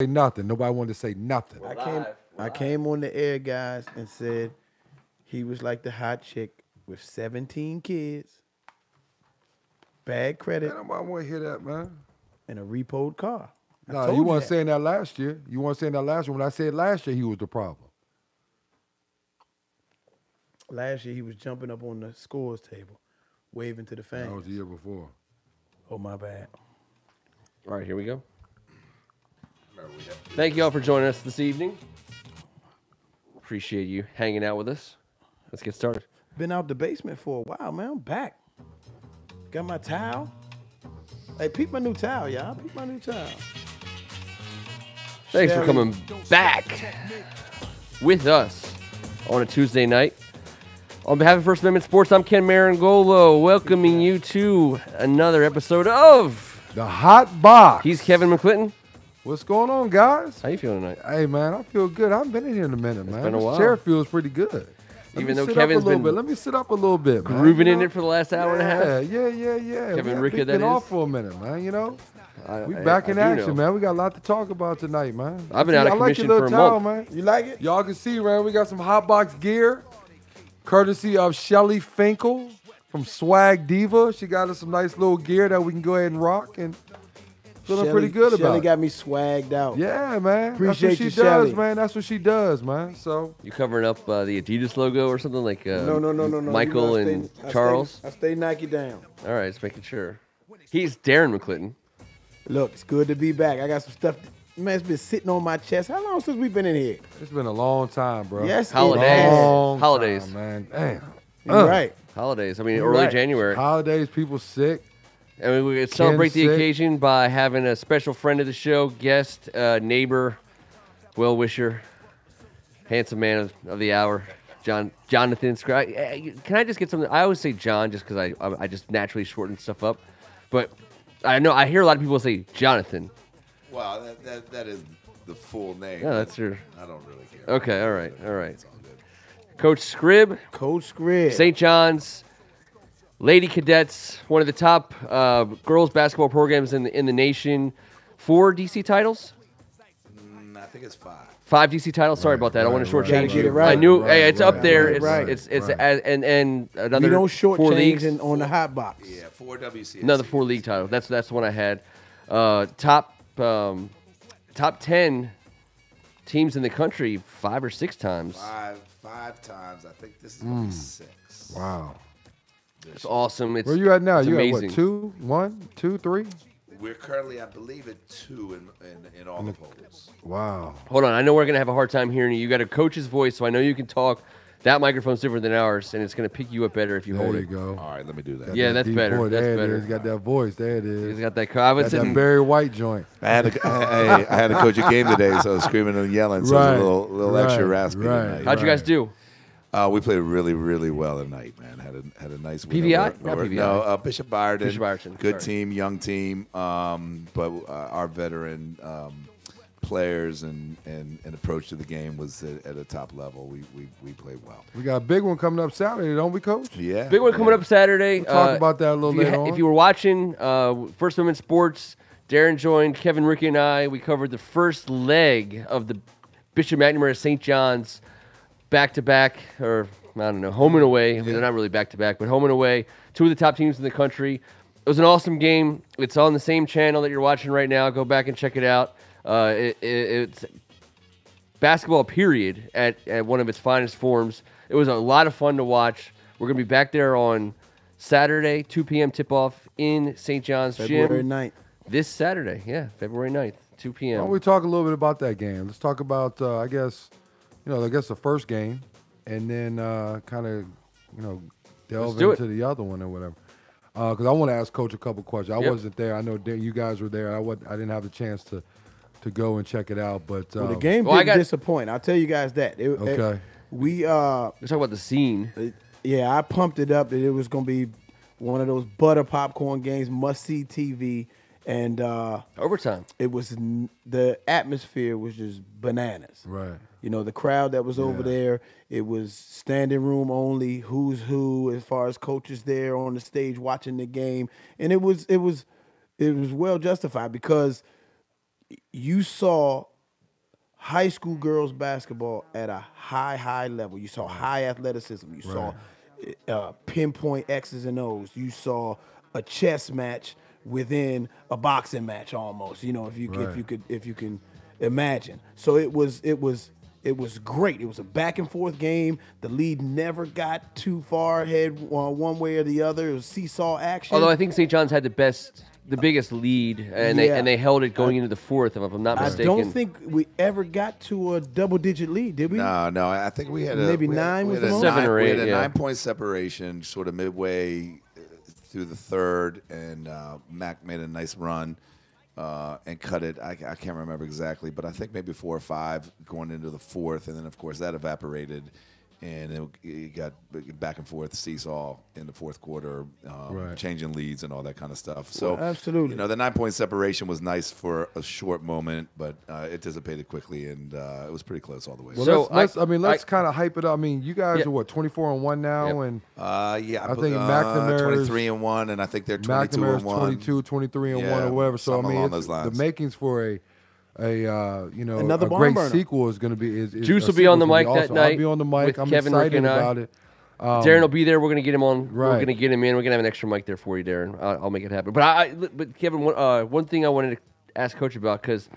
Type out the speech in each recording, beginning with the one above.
nothing. Nobody wanted to say nothing. I came on the air, guys, and said he was like the hot chick with 17 kids, bad credit, Man, nobody want to hear that, man. and a repoed car. No, you weren't saying that last year. You weren't saying that last year. When I said last year, he was the problem. Last year, he was jumping up on the scores table, waving to the fans. That was the year before. Oh, my bad. All right, here we go. Thank you all for joining us this evening. Appreciate you hanging out with us. Let's get started. Been out the basement for a while, man. I'm back. Got my towel. Hey, peep my new towel, y'all. Peep my new towel. Thanks for coming back with us on a Tuesday night. On behalf of First Amendment Sports, I'm Ken Marangolo, welcoming you to another episode of The Hot Box. He's Kevin McClinton. What's going on, guys? How you feeling tonight? Hey, man, I feel good. I haven't been in here in a minute, man. been a while. This chair feels pretty good. Even though Kevin's been let me sit up a little bit, man. grooving in it for the last hour and a half. Yeah. Kevin We Rickett, have that been is. off for a minute, man. You know, we I back in do action, know. man. We got a lot to talk about tonight, man. I've been out of I like commission your for a little towel, month. man. You like it? Y'all can see, man. We got some hot box gear, courtesy of Shelly Finkel from Swag Diva. She got us some nice little gear that we can go ahead and rock, and feeling pretty good about Shelly it. got me swagged out. Yeah, man. Appreciate That's what you, she does, Shelly. man. That's what she does, man. So You covering up the Adidas logo or something like No. Michael You know, and I Charles? I stay Nike down. All right, just making sure. He's Darren McClinton. Look, it's good to be back. I got some stuff. Man, it's been sitting on my chest. How long since we've been in here? it's been a long time, bro. Yes, Holidays. it has. Long Holidays. time, man. Damn. You're right. Holidays. I mean, You're early right. January. Holidays, people sick. And we could celebrate the sick. occasion by having a special friend of the show, guest, neighbor, well-wisher, handsome man of the hour, Jonathan Scribner. Can I just get something? I always say John just because I just naturally shorten stuff up. But I hear a lot of people say Jonathan. Well, that is the full name. Yeah, that's your... I don't really care. Okay, all right. It's all good. Coach Scrib, Coach Scrib. St. John's, Lady Cadets, one of the top girls basketball programs in the nation. 4 DC titles? I think it's 5. 5 DC titles. Sorry about that. I want to right, shortchange right, you. right, I knew. right, hey, it's up there. right, It's right. and another We don't 4 shortchange leagues. on the hot box. Yeah, 4 WCS. Another 4 league titles. That's the one I had. Top 10 teams in the country 5 or 6 times. 5 times. I think this is going to be 6. Wow. It's awesome. It's Where you at now? It's You amazing. at what? 2, 1, 2, 3? We're currently, I believe, at 2 in all the polls. Wow. Hold on. I know we're gonna have a hard time hearing you. You got a coach's voice, so I know you can talk. That microphone's different than ours, and it's gonna pick you up better if you There hold you it. go. All right, let me do that. Yeah, that's Deep better. voice. That's There better. it is. Got that voice. There it is. He's got that. I was Got that sitting. Barry White joint. I had to coach a game today, so I was screaming and yelling. So Right, it was a little extra right, raspy right. tonight. How'd you guys do? We played really, really well tonight, man. Had a nice win PVI? over- Not over- PVI. No, Bishop Byerton. Bishop Byerton, Good sorry. team, young team, but our veteran players and approach to the game was at a top level. We played well. We got a big one coming up Saturday, don't we, Coach? Yeah. Big one coming up Saturday. We'll talk about that a little later on. If you were watching First Amendment Sports, Darren joined Kevin, Ricky, and I. We covered the first leg of the Bishop McNamara St. John's back-to-back, or I don't know, home and away. They're not really back-to-back, but home and away. 2 of the top teams in the country. It was an awesome game. It's on the same channel that you're watching right now. Go back and check it out. It's basketball, period, at one of its finest forms. It was a lot of fun to watch. We're going to be back there on Saturday, 2 p.m. tip-off in St. John's February Gym. 9th. This Saturday, February 9th, 2 Why p.m. don't we talk a little bit about that game? Let's talk about, I guess the first game, and then kind of, delve do into the other one or whatever. Because I want to ask Coach a couple questions. I Yep. wasn't there. I know you guys were there. I didn't have the chance to go and check it out. But Well, the game Well, I didn't got- disappoint. I'll tell you guys that. Okay. We Let's talk about the scene. yeah, I pumped it up that it was gonna be one of those butter popcorn games, must see TV, and Overtime. it was the atmosphere was just bananas. right. You know, the crowd that was over there, it was standing room only, who's who, as far as coaches there on the stage watching the game. And it was well justified because you saw high school girls basketball at a high level. You saw high athleticism. You saw pinpoint X's and O's. You saw a chess match within a boxing match almost. You know, if you can imagine. So it was great. It was a back and forth game. The lead never got too far ahead one way or the other. It was seesaw action. Although I think St. John's had the biggest lead, and they held it going into the fourth, if I'm not mistaken. I don't think we ever got to a double-digit lead, did we? No. I think we had maybe nine was the most. 7 or 8. We had a 9-point separation, sort of midway through the third, and Mac made a nice run and cut it. I can't remember exactly, but I think maybe 4 or 5 going into the fourth, and then of course that evaporated. And it got back and forth seesaw in the fourth quarter, changing leads and all that kind of stuff. So, absolutely, the 9-point separation was nice for a short moment, but it dissipated quickly, and it was pretty close all the way. Well, so let's kind of hype it up. I mean, you guys are what 24-1 now, and I think McNamara's 23-1, and I think they're 22-1, 22, 23-1, or whatever. So I mean, those lines. The makings for another great burner. sequel is going to be. Juice will be on the mic that night. I'll be on the mic. I'm Kevin, excited Rick, and about it. Darren will be there. We're going to get him on. Right. We're going to get him in. We're going to have an extra mic there for you, Darren. I'll make it happen. But Kevin, one thing I wanted to ask Coach about, because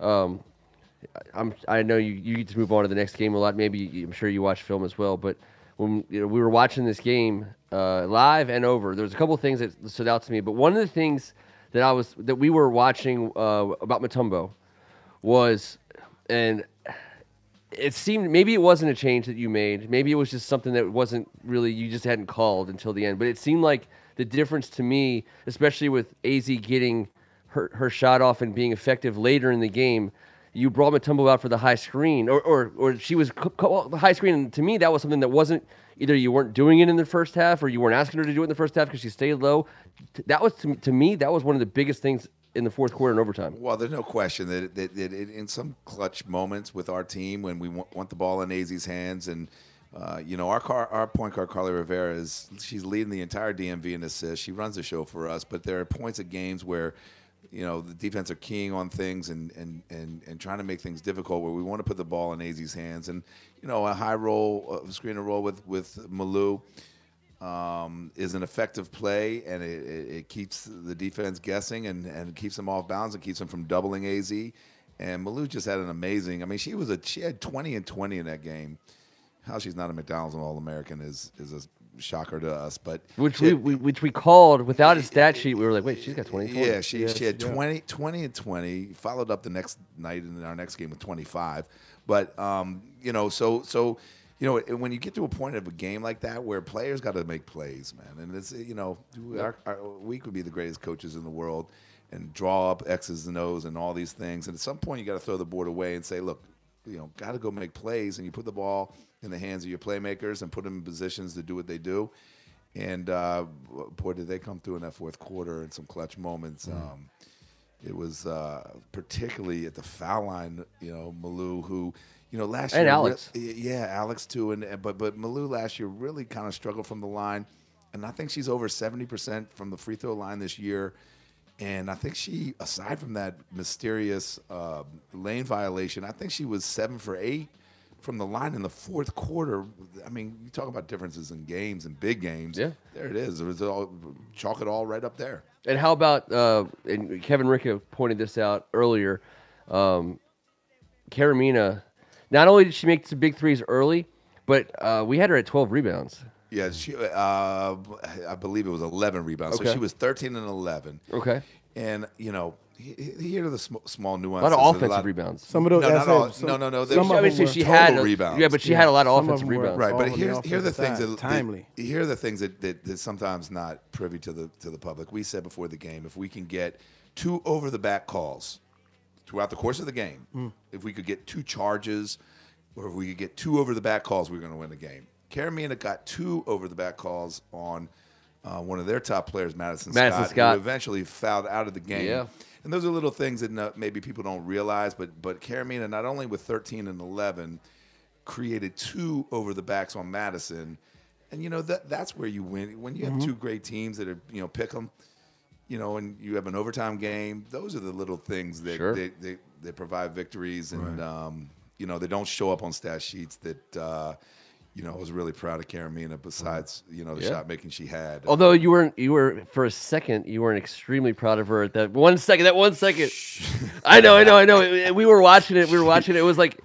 I know you get to move on to the next game a lot. Maybe I'm sure you watch film as well. But when we were watching this game live and over, there was a couple of things that stood out to me. But one of the things that we were watching about Mutombo was, and it seemed maybe it wasn't a change that you made. Maybe it was just something that wasn't really, you just hadn't called until the end. But it seemed like the difference to me, especially with AZ getting her shot off and being effective later in the game, you brought Mutombo out for the high screen, or she was the high screen. And to me, that was something that wasn't, either you weren't doing it in the first half or you weren't asking her to do it in the first half because she stayed low. That was, to me, that was one of the biggest things in the fourth quarter and overtime. Well, there's no question that in some clutch moments with our team, when we want the ball in AZ's hands, and our point guard Carly Rivera she's leading the entire DMV in assists. She runs the show for us, but there are points of games where the defense are keying on things and trying to make things difficult, where we want to put the ball in AZ's hands, and a high roll, screen and roll with Malou is an effective play, and it keeps the defense guessing and keeps them off bounds and keeps them from doubling AZ. And Malou just had an amazing. I mean, she had 20 and 20 in that game. How she's not a McDonald's All-American is a shocker to us, but which we called without a stat sheet. We were like, wait, she's got 20. Yeah, she had 20 and 20. Followed up the next night in our next game with 25. But so. When you get to a point of a game like that where players got to make plays, man, and it's we could be the greatest coaches in the world and draw up X's and O's and all these things, and at some point you got to throw the board away and say, look, got to go make plays, and you put the ball in the hands of your playmakers and put them in positions to do what they do. And boy, did they come through in that fourth quarter in some clutch moments. It was particularly at the foul line, Malou, who. Last year, and Alex. Alex too, but Malou last year really kind of struggled from the line, and I think she's over 70% from the free throw line this year, and I think she, aside from that mysterious lane violation, I think she was 7 for 8 from the line in the fourth quarter. I mean, you talk about differences in games and big games. Yeah, there it is. It was chalk it all right up there. And how about and Kevin Ricca pointed this out earlier, Karamina. Not only did she make some big threes early, but we had her at 12 rebounds. Yeah, she. I believe it was 11 rebounds. Okay. So she was 13 and 11. Okay. And here are the small nuances. A lot of offensive rebounds. Some of those. No. She had rebounds. Yeah, but she had a lot of offensive rebounds. Right, but here are the things timely. Here are the things that sometimes not privy to the public. We said before the game, if we can get 2 over the back calls throughout the course of the game, if we could get 2 charges, or if we could get 2 over-the-back calls, we're going to win the game. Karamina got 2 over-the-back calls on one of their top players, Madison Scott, who eventually fouled out of the game. Yeah. And those are little things that maybe people don't realize, but Karamina, not only with 13 and 11, created 2 over-the-backs on Madison. And, that's where you win. When you have 2 great teams that are, pick them, and you have an overtime game, those are the little things that they provide victories, and they don't show up on stat sheets that. I was really proud of Karamina. Besides, the shot making she had. Although you were for a second, you weren't extremely proud of her at that 1 second. That 1 second. I know. We were watching it. It was like,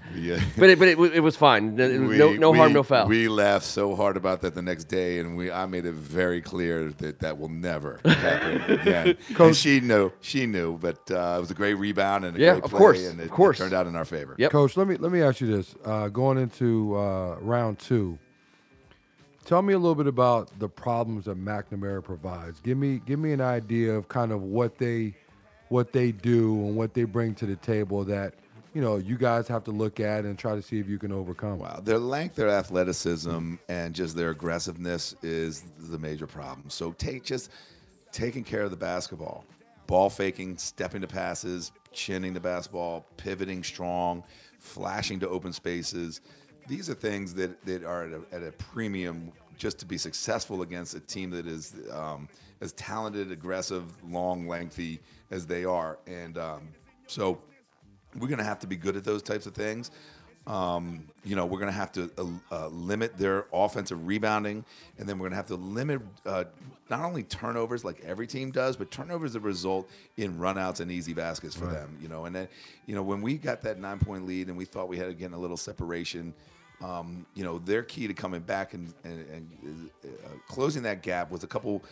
but it was fine. It was no harm, no foul. We laughed so hard about that the next day, and I made it very clear that will never happen again. And she knew, but it was a great rebound and a great play, and it turned out in our favor. Yep. Coach, let me ask you this: going into round 2. Tell me a little bit about the problems that McNamara provides. Give me an idea of kind of what they do and what they bring to the table that you guys have to look at and try to see if you can overcome. Wow, their length, their athleticism, and just their aggressiveness is the major problem. So taking care of the basketball, ball faking, stepping to passes, chinning the basketball, pivoting strong, flashing to open spaces. These are things that are at a premium just to be successful against a team that is as talented, aggressive, long, lengthy as they are. And so we're going to have to be good at those types of things. We're going to have to limit their offensive rebounding, and then we're going to have to limit not only turnovers like every team does, but turnovers that result in runouts and easy baskets for them. And then when we got that 9-point lead and we thought we had again a little separation. Their key to coming back and closing that gap was a couple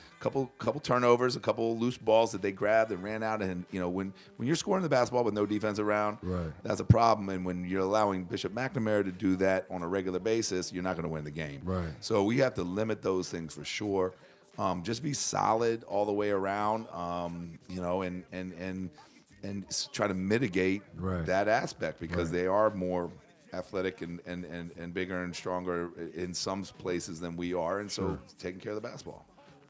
turnovers, a couple loose balls that they grabbed and ran out. And when you're scoring the basketball with no defense around, that's a problem. And when you're allowing Bishop McNamara to do that on a regular basis, you're not going to win the game. Right. So we have to limit those things for sure. Just be solid all the way around. And try to mitigate that aspect because they are more athletic and bigger and stronger in some places than we are, and so taking care of the basketball.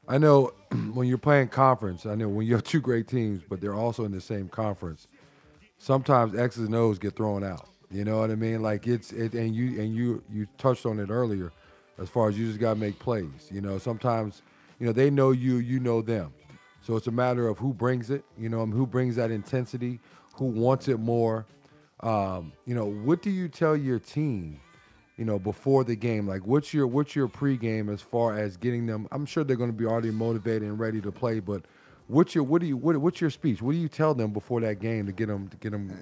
I know when you're playing conference, I know when you have two great teams, but they're also in the same conference, sometimes X's and O's get thrown out. You know what I mean? Like and you touched on it earlier as far as you just got to make plays. Sometimes, they know you, you know them. So it's a matter of who brings it, who brings that intensity, who wants it more. What do you tell your team, before the game? Like, what's your pregame as far as getting them? I'm sure they're going to be already motivated and ready to play, but what's your speech? What do you tell them before that game to get them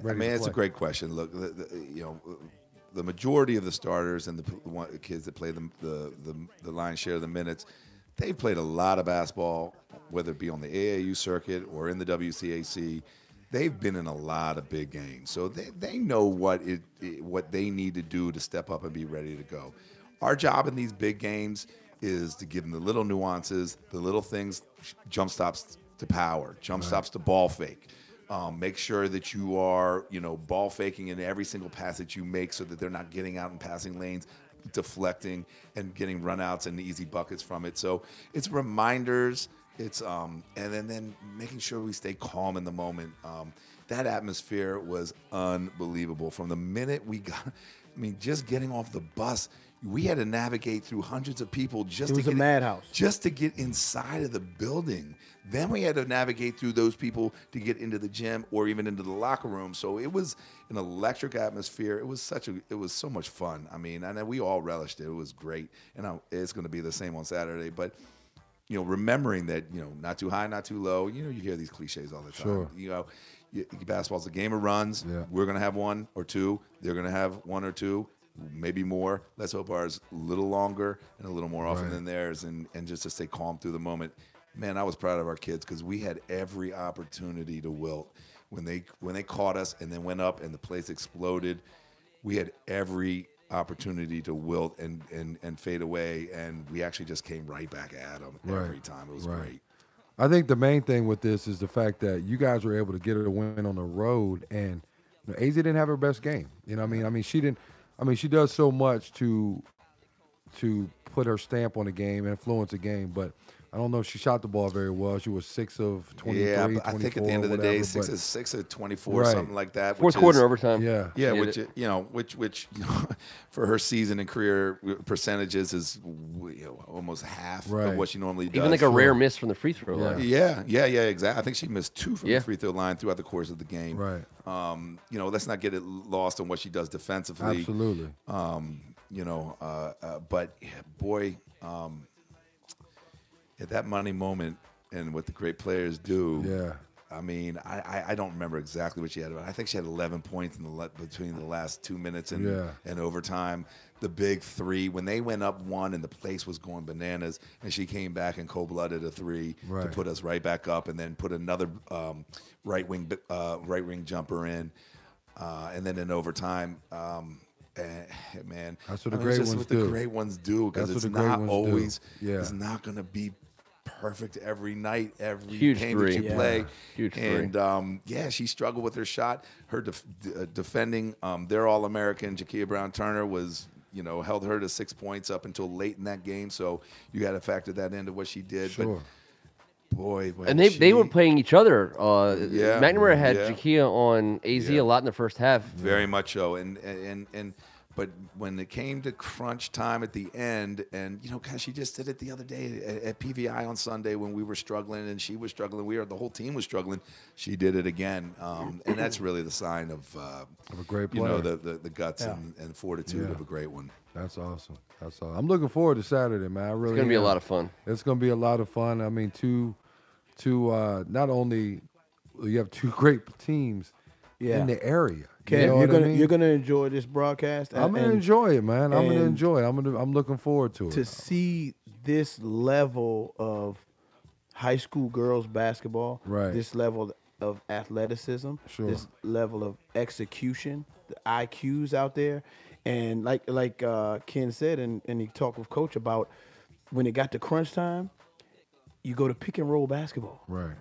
ready? To it's play? a great question. Look, the majority of the starters and the kids that play the lion's share of the minutes, they've played a lot of basketball, whether it be on the AAU circuit or in the WCAC. They've been in a lot of big games, so they know what they need to do to step up and be ready to go. Our job in these big games is to give them the little nuances, the little things, jump stops to power, jump stops to ball fake. Make sure that you are, ball faking in every single pass that you make so that they're not getting out in passing lanes, deflecting, and getting runouts and easy buckets from it. So it's reminders. It's and then making sure we stay calm in the moment. That atmosphere was unbelievable from the minute we got. Just getting off the bus, we had to navigate through hundreds of people just It was a madhouse. Just to get inside of the building. Then we had to navigate through those people to get into the gym or even into the locker room. So it was an electric atmosphere. It was so much fun. And we all relished it. It was great, and it's going to be the same on Saturday, but. Remembering that, not too high, not too low. You hear these cliches all the time. Sure. Basketball's a game of runs. Yeah. We're going to have one or two. They're going to have one or two, maybe more. Let's hope ours a little longer and a little more often than theirs, and just to stay calm through the moment. Man, I was proud of our kids because we had every opportunity to wilt. When they caught us and then went up and the place exploded, we had every opportunity to wilt and fade away, and we actually just came right back at them every time. It was great. I think the main thing with this is the fact that you guys were able to get a win on the road, and AZ didn't have her best game. She didn't. She does so much to put her stamp on the game, influence the game, but I don't know if she shot the ball very well. She was 6 of 23, Yeah, but I 24, think at the end of the day, whatever, 6 of 24, Right. something like that. Fourth which quarter is- overtime. Yeah. Yeah, Hit which it. which for her season and career percentages is almost half Right. of what she normally does. Even like a rare miss from the free throw line. Yeah, exactly. I think she missed 2 from Yeah. the free throw line throughout the course of the game. Right. Let's not get it lost on what she does defensively. Absolutely. But yeah, boy, at that money moment and what the great players do. Yeah. I mean, I don't remember exactly what she had, but I think she had 11 points between the last 2 minutes and overtime. The big three, when they went up 1 and the place was going bananas, and she came back and cold-blooded a 3 to Right. put us right back up, and then put another right wing jumper in, and then in overtime. Man, That's what the I mean, great it's just ones what do. the great ones do, because That's it's what the great not ones do. always. Yeah. It's not going to be perfect every night, every Huge game three. that you Yeah. play. Huge three. And she struggled with her shot. Her defending, their All-American Jakia Brown-Turner was, held her to 6 points up until late in that game. So you got to factor that into what she did. Sure. But boy, when And they were playing each other. Yeah, McNamara had yeah. Jakia on AZ Yeah. a lot in the first half. Very much so, but when it came to crunch time at the end, and gosh, she just did it the other day at PVI on Sunday when we were struggling and she was struggling. The whole team was struggling. She did it again, and that's really the sign of a great player. the guts and fortitude of a great one. That's awesome. That's awesome. I'm looking forward to Saturday, man. I really It's going to be a am. lot of fun. It's going to be a lot of fun. I mean, not only you have 2 great teams in the area. Kev, You know what I mean? you're gonna enjoy this broadcast. I'm gonna enjoy it, man. I'm gonna and enjoy it. I'm looking forward to it. to see this level of high school girls basketball, Right. this level of athleticism, Sure. this level of execution, the IQs out there, and like Ken said, and he talked with Coach about when it got to crunch time, you go to pick and roll basketball. Right.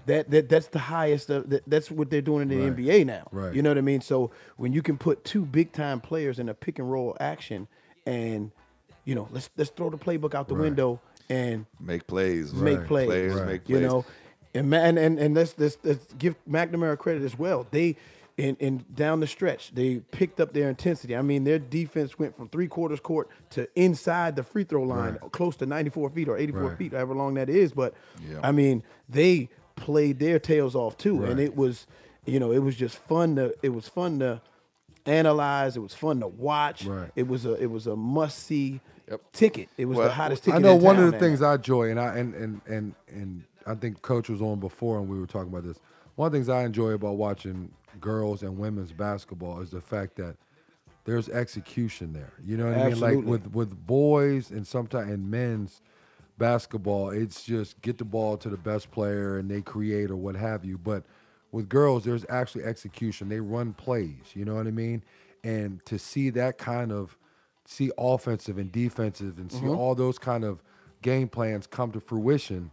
That's the highest. That's what they're doing in the Right. NBA now. Right. You know what I mean? So when you can put 2 big time players in a pick and roll action, and let's throw the playbook out the Right. window and Make plays, make Right. plays. Players Right. make plays. And let's give McNamara credit as well. They in down the stretch, they picked up their intensity. I mean, their defense went from 3/4 court to inside the free throw line, Right. close to 94 feet or 84 Right. feet, however long that is. But Yeah. I mean, they played their tails off too, and Right. it was just fun to analyze. It was fun to watch. Right. It was a must see ticket. It was Well, the hottest I ticket. know in one town of the now. things I enjoy, and I think Coach was on before, and we were talking about this. One of the things I enjoy about watching girls and women's basketball is the fact that there's execution there. You know what I mean? Like Absolutely. with boys and sometimes in men's basketball, it's just get the ball to the best player and they create or what have you. But with girls, there's actually execution. They run plays. You know what I mean? And to see that kind of see offensive and defensive and see all those kind of game plans come to fruition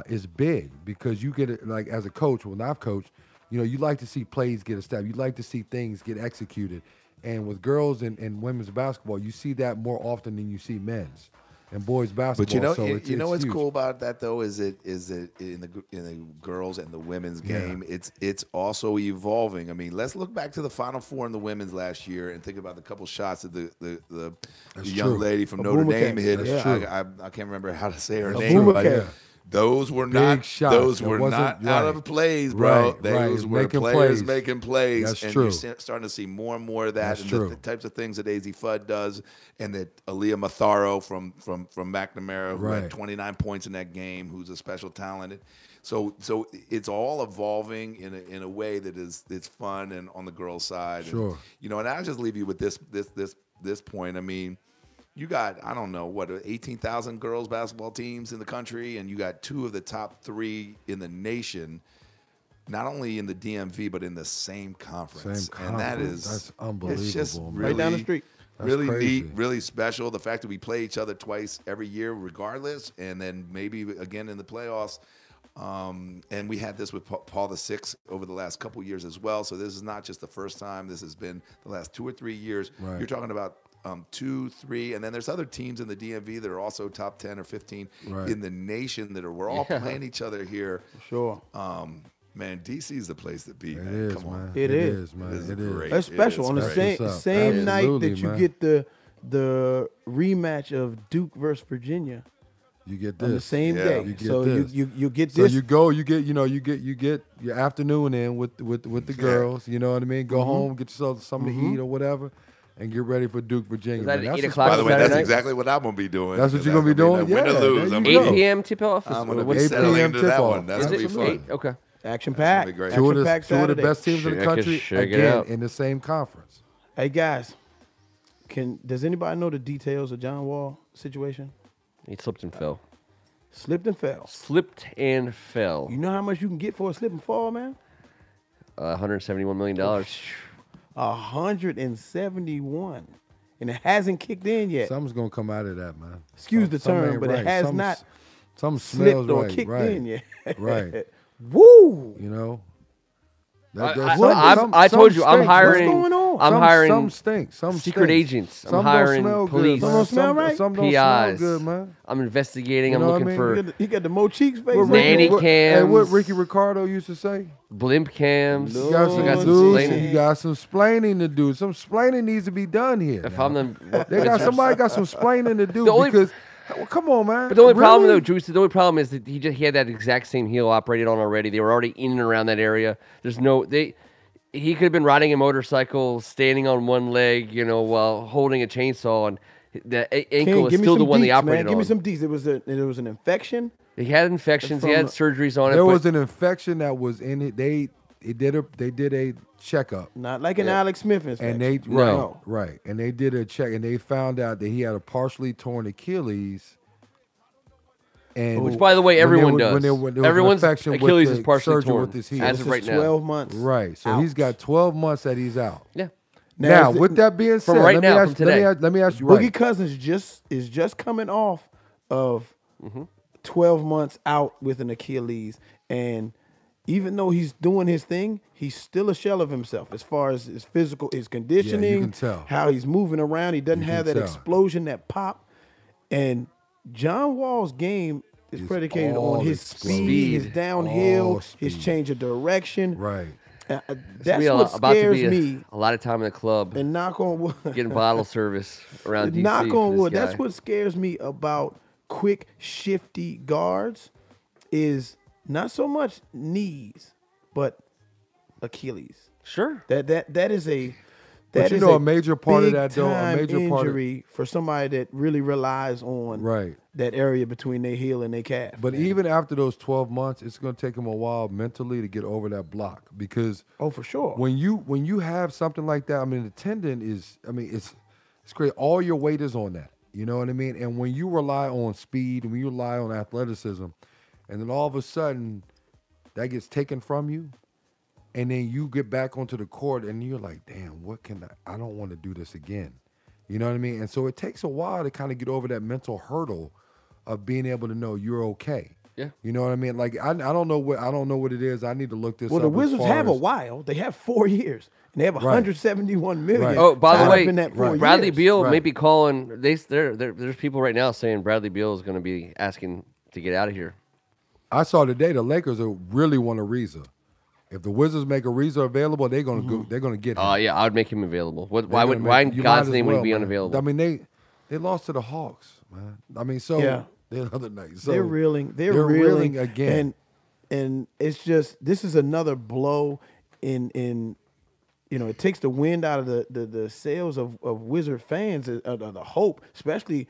is big, because you get it, like as a coach, when I've coached, you like to see plays get established. You like to see things get executed. And with girls and women's basketball, you see that more often than you see men's and boys basketball. But so what's huge. cool about that though is it in the girls and the women's game, it's also evolving. I mean, let's look back to the Final Four in the women's last year and think about the couple shots that the young true. lady from Notre Abubakar. Dame hit. That's true. I can't remember how to say her Abubakar. name. But Yeah. those were Big not shots. those It were wasn't- not out right. of plays, bro. Right, Those right. were Making players plays. making plays, That's and true. you're starting to see more and more of that, That's and true. the types of things that AZ Fudd does, and that Aaliyah Matharo from McNamara, who had Right. 29 points in that game, who's a special talent. So it's all evolving in a way that it's fun and on the girls' side. Sure. And, and I'll just leave you with this point. I mean, you got, I don't know, 18,000 girls basketball teams in the country, and you got 2 of the top 3 in the nation, not only in the DMV, but in the same conference. Same And that conference. is, That's unbelievable, it's just man. really, Right down the street. That's really crazy. neat, really special. The fact that we play each other twice every year regardless, and then maybe again in the playoffs. And we had this with Paul VI over the last couple years as well. So this is not just the first time. This has been the last 2 or 3 years. Right. You're talking about 2, 3, and then there's other teams in the DMV that are also top 10 or 15 in the nation that we're all playing each other here. Sure. Man, DC is the place to be, It man. is, Come on. man. It is. man. It is It is. great. That's special. On the great. same night Absolutely, that you man. get the rematch of Duke versus Virginia You get on the this. same Yeah. day. You get So this. you get So this. you go, you get your afternoon in with the girls. You know what I mean? Go home, get yourself something to eat or whatever, and get ready for Duke, Virginia. Is that man. at That's 8 a o'clock By the way, Saturday that's night? exactly what I'm going to be doing. That's what you're gonna be doing? Win or Yeah, lose. there I'm you 8 go. p.m. tip-off? going to What be is 8 settling p.m. into that tip-off. one. That's it? going to be fun. 8? Okay. Action That's gonna packed. be great. two Action of packed the Saturday. best teams in the Check it- country check it again out. in the same conference. Hey guys, does anybody know the details of John Wall situation? He slipped and fell. Slipped and fell. Slipped and fell. You know how much you can get for a slip and fall, man? $171 million. 171, and it hasn't kicked in yet. Something's gonna come out of that, man. Excuse the Something term, ain't but it right. has Something- not Something smells slipped or right. kicked right. in yet. Right. Woo! You know. I told you, I'm hiring. What's going on? I'm hiring Some stink. Some secret stinks. agents. I'm Some hiring don't smell police. Good, Some man. don't smell right? Some don't smell PIs. good, man. I'm investigating. You I'm know what I looking mean? for He got the Mo Cheeks face. What on. Nanny Ricky- Hey, what cams. Ricky Ricardo used to say? blimp cams. You got some, We got some dudes, splaining. you got some splaining to do. Some splaining needs to be done here. If now. I'm the, They got somebody got some splaining to do The only- because well, come on, man. But the only problem, Really? though, Juice, the only problem is that he had that exact same heel operated on already. They were already in and around that area. He could have been riding a motorcycle, standing on one leg, while holding a chainsaw, and the ankle is still the one they operated man. Give me on. some deets. It was an infection. He had infections. He From had the- surgeries on it. There but was an infection that was in it. They did a checkup. Not like an Alex Smith infection. And they No. right, and they did a check, and they found out that he had a partially torn Achilles. And Which, by the way, everyone does. When there was an Everyone's infection with Achilles the is partially surgery torn. with his heel. As This of right is now. 12 months. Right, so he's out. got 12 months that he's out. Yeah. Now, is the- with that being said, From right let me now, ask, from today. let me ask you, Boogie right? Cousins is just coming off of Mm-hmm. 12 months out with an Achilles, and even though he's doing his thing, he's still a shell of himself as far as his physical, his conditioning, can tell. how he's moving around. He doesn't You have can that tell. explosion, that pop. And John Wall's game is It's predicated all on his explosive. speed, his downhill, All his speed. change of direction. Right. That's what about to scares be me. a lot of time in the club, And knock on wood. getting bottle service around DC. Knock for on this wood. guy. That's what scares me about quick, shifty guards is not so much knees, but Achilles. Sure. That is a But that you is know a major part of that, though, a big-time major part of- injury for somebody that really relies on Right. that area between their heel and their calf. But even after those 12 months, it's going to take him a while mentally to get over that block because oh, for sure. when you have something like that, I mean, the tendon is, I mean, it's great. All your weight is on that. You know what I mean? And when you rely on speed, and when you rely on athleticism, and then all of a sudden that gets taken from you, and then you get back onto the court and you're like, damn, what can I don't want to do this again. You know what I mean? And so it takes a while to kind of get over that mental hurdle of being able to know you're okay. Yeah. You know what I mean? Like I don't know what it is. I need to look this well, up. the as Wizards far have a as- while. They have 4 years, and they have Right. 171 million. Right. Oh, by tied the up way, in that 4 Bradley years. Beal Right. may be calling. There's people right now saying Bradley Beal is going to be asking to get out of here. I saw today the Lakers really want Ariza. If the Wizards make Ariza available, they're gonna go. They're gonna get him. Yeah, I would make him available. Why They're would gonna why make- in you God's might as name would he well, be man. unavailable? I mean they lost to the Hawks, man. I mean Yeah. the other night. So They're reeling. They're reeling reeling again. And it's just this is another blow in it takes the wind out of the sails of Wizard fans, of the hope, especially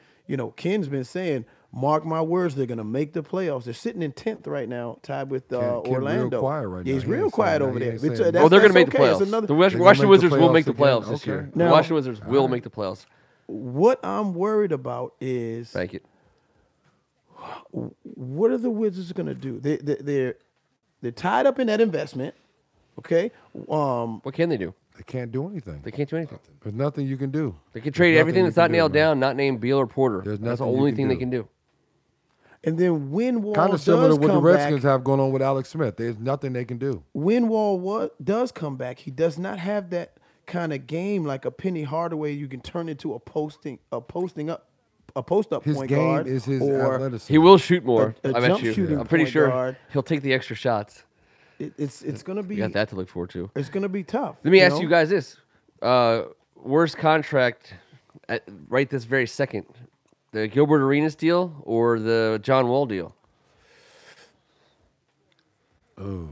Ken's been saying, mark my words, they're gonna make the playoffs. They're sitting in 10th right now, tied with Ken Orlando. real quiet right yeah, now. he's He real ain't quiet saying over that. He there. ain't saying That's- that. Oh, they're going to that's make the okay. It's playoffs. another- The They're gonna Washington make the Wizards will make the playoffs playoffs again? this year. Okay. The Now- Washington Wizards will make the playoffs. What I'm worried about is Thank you. what are the Wizards going to do? They're tied up in that investment. Okay. What can they do? They can't do anything. They can't do anything. There's nothing you can do. They can trade There's everything nothing that's you not can do, nailed man. down, not named Beal or Porter. There's That's the nothing you only can thing they do. can do. And then when Wall Kind of does similar to what the come Redskins back, have going on with Alex Smith. There's nothing they can do. when Wall does come back, he does not have that kind of game, like a Penny Hardaway, you can turn into a post up His point game guard, is his or athleticism. He will shoot more. a I bet jump you. shooting I'm pretty point sure guard. he'll take the extra shots. It's gonna be You got that to look forward to. it's gonna be tough. Let me ask know? you guys this: worst contract right this very second, the Gilbert Arenas deal or the John Wall deal? Oh.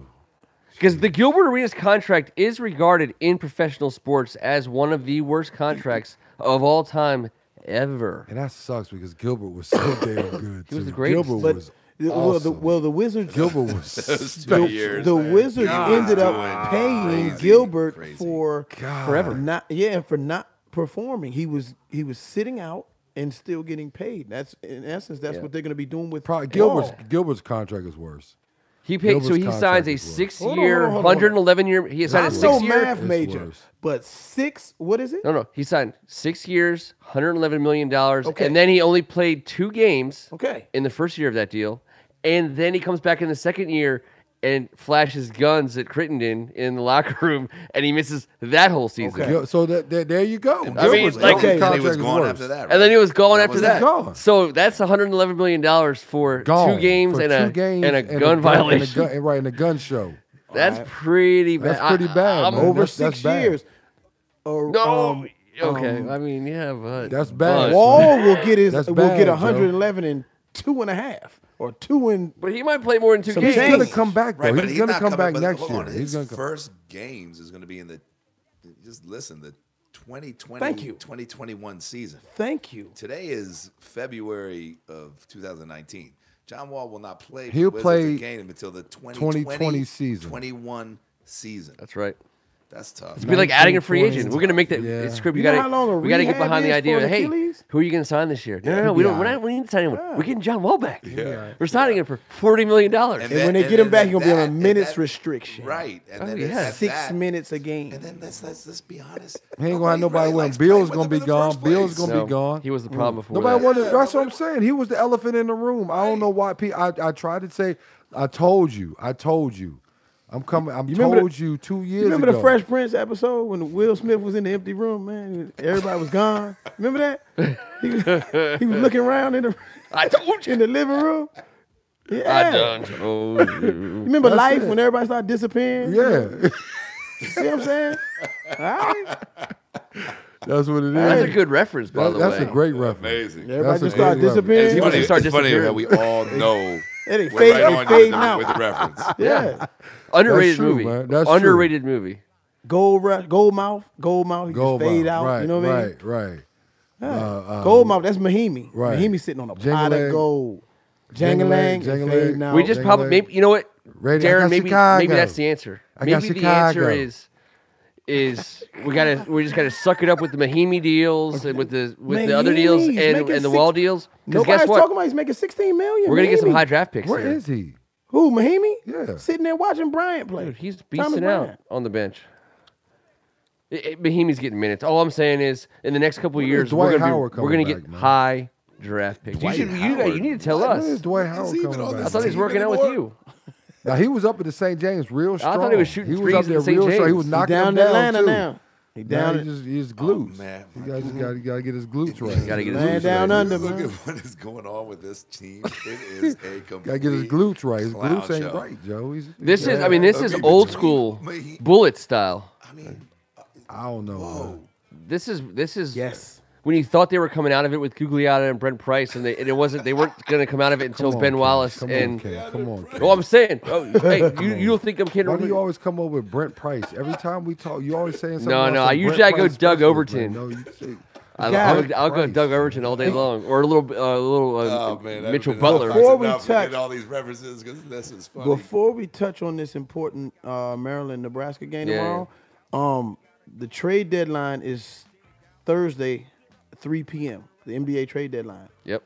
Because the Gilbert Arenas contract is regarded in professional sports as one of the worst contracts of all time ever. And that sucks because Gilbert was so damn good. He was too. the greatest. Gilbert But was well, awesome. the Wizards. Gilbert was Those special. 2 years. The man. Wizards God, ended up doing paying crazy, Gilbert crazy. for God. Forever. for not performing. He was sitting out and still getting paid. That's in essence that's Yeah. what they're going to be doing with Probably Wall. Gilbert's contract is worse. He paid, so Gilbert's he contract signs a is worse. 6-year, Hold on. 111-year. He signed a I'm no 6-year. math It's major, worse. but what is it? No, he signed 6 years, $111 million, Okay. and then he only played 2 games Okay. in the first year of that deal, and then he comes back in the second year and flashes guns at Crittenden in the locker room, and he misses that whole season. Okay. So there you go. I mean, Gilbert's like- contract and he was is gone worse. after that. And then he was gone That after was that. it. Gone. So that's $111 million for Gone 2 games for and 2 a games and a gun and violation. right, in a gun show. That's pretty bad. That's pretty bad, I'm man. Over That's 6 bad. years. Or, No. Okay. I mean, yeah, but That's bad. Wall will get That's will bad, get Joe. 111 in 2.5 or 2 in. But he might play more than 2 Some games. He's change. gonna come back though. Right, but he's gonna not come back coming- but next hold year. on, He's his gonna come. first games is going to be in the. Just listen, the 2020 Thank you. 2021 season. Thank you. Today is February of 2019. John Wall will not play. For He'll the Wizards play again until the 2020 2020 season. 21 season. That's right. That's tough. It'd be like adding a free 1920. agent. We're gonna make that Yeah. script. You You know gotta, how long a we gotta get rehab behind the is idea. for Of, an hey, Achilles? who are you gonna sign this year? No, he'll we be don't. all right. We need to sign him. Yeah. We're getting John Wall back. Yeah. We're signing him for $40 million. And when they get him back, he's gonna be on a minutes restriction. Right. And then yeah. at 6 that- minutes a game. And then let's be honest. He ain't gonna have nobody with him. likes Bill's playing with gonna him be in the gone. first Bill's place. gonna No, be gone. He was the problem before Nobody that. wanted. That's what I'm saying. He was the elephant in the room. I don't know why. I tried to say. I told you. I'm coming. You remember told you 2 years Remember ago. the Fresh Prince episode when Will Smith was in the empty room, man? Everybody was gone. Remember that? He was looking around in I told you. the living room. Yeah. I done told you. Remember That's Life it. when everybody started disappearing? Yeah, See what I'm saying? All right. that's what it is. That's a good reference, by the That's way. a great reference. Amazing. Everybody That's a just started great reference. disappearing. People just start It's funny that disappearing. we all know. And they we're fade, right they on fading with out. the reference. Yeah. Underrated true, movie. man. That's true. Underrated movie. Goldmouth. He Gold just fade Mouth. out. Right, You know what I mean? right. Goldmouth, that's Mahimi. Right. Mahimi sitting on a pot Jangalang. of gold. Jangalang, Jangalang. fading out. We just probably maybe you know what, Ready, I Darren. got Maybe Chicago. that's the answer. I got Maybe the Chicago. answer is we just gotta suck it up with the Mahimi deals and with the other deals Mahimi's and making the Wall deals. Because Nobody's guess what? talking about he's making $16 million. We're gonna get some Mahimi. high draft picks Where here. is he? Who, Mahimi? Yeah. Sitting there watching Bryant play. Dude, he's Thomas beasting out Bryant. on the bench. Mahimi's getting minutes. All I'm saying is, in the next couple of When is years, Dwight we're gonna Howard we're gonna coming get back, man? high draft picks. Dwight You Howard? need to tell When us. is Dwight Howard even coming on back? I this thought he was team working out with anymore? you. Now he was up at the St. James real strong. thought he was shooting He was threes up there at St. real strong. He was James. knocking down them to down Atlanta too. now. He Now down. he just his glutes. man. You guys gotta get his glutes right. Gotta get his Man glutes down right. under, Look man. at what is going on with this team. It is a complete Gotta get his glutes right. His clown glutes ain't show. right, Joe. This is Okay, old between school me- bullet style. I mean, I don't know. whoa. This is Yes. when you thought they were coming out of it with Gugliotta and Brent Price, and they weren't going to come out of it until Come on, Ben Ken. Wallace Come and. on, Ken. Come on, Ken. Oh, I'm saying, hey, you don't think I'm kidding? Why do you always come over with Brent Price? Every time we talk, you always saying something. No, about no, some I usually Brent I go Price Doug special, Overton. man. No, you say, I'll go Price. Doug Overton all day long, or a little Oh man, Mitchell that'd been Butler. enough. Before we Enough. touch- Get all these references because this is funny. Before we touch on this important Maryland-Nebraska game Yeah. tomorrow, the trade deadline is Thursday, 3 p.m. The NBA trade deadline. Yep.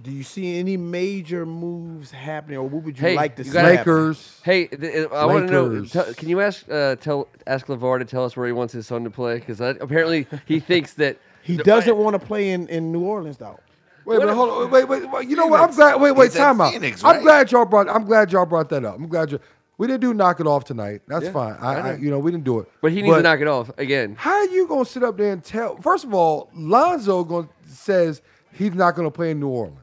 Do you see any major moves happening, or what would you Hey, like to you see? gotta- happen? Lakers. Hey, I want to know. Lakers. Can you ask LeVar to tell us where he wants his son to play? Because apparently he thinks that He doesn't want to play in New Orleans, though. Wait, hold on. Wait. You know what? I'm glad. Wait. He's at Time out. Phoenix, I'm right? glad y'all brought that up. I'm glad you. We didn't do knock it off tonight. That's Yeah, fine. I know. We didn't do it. But he needs to knock it off again. How are you gonna sit up there and tell? First of all, Lonzo says he's not gonna play in New Orleans.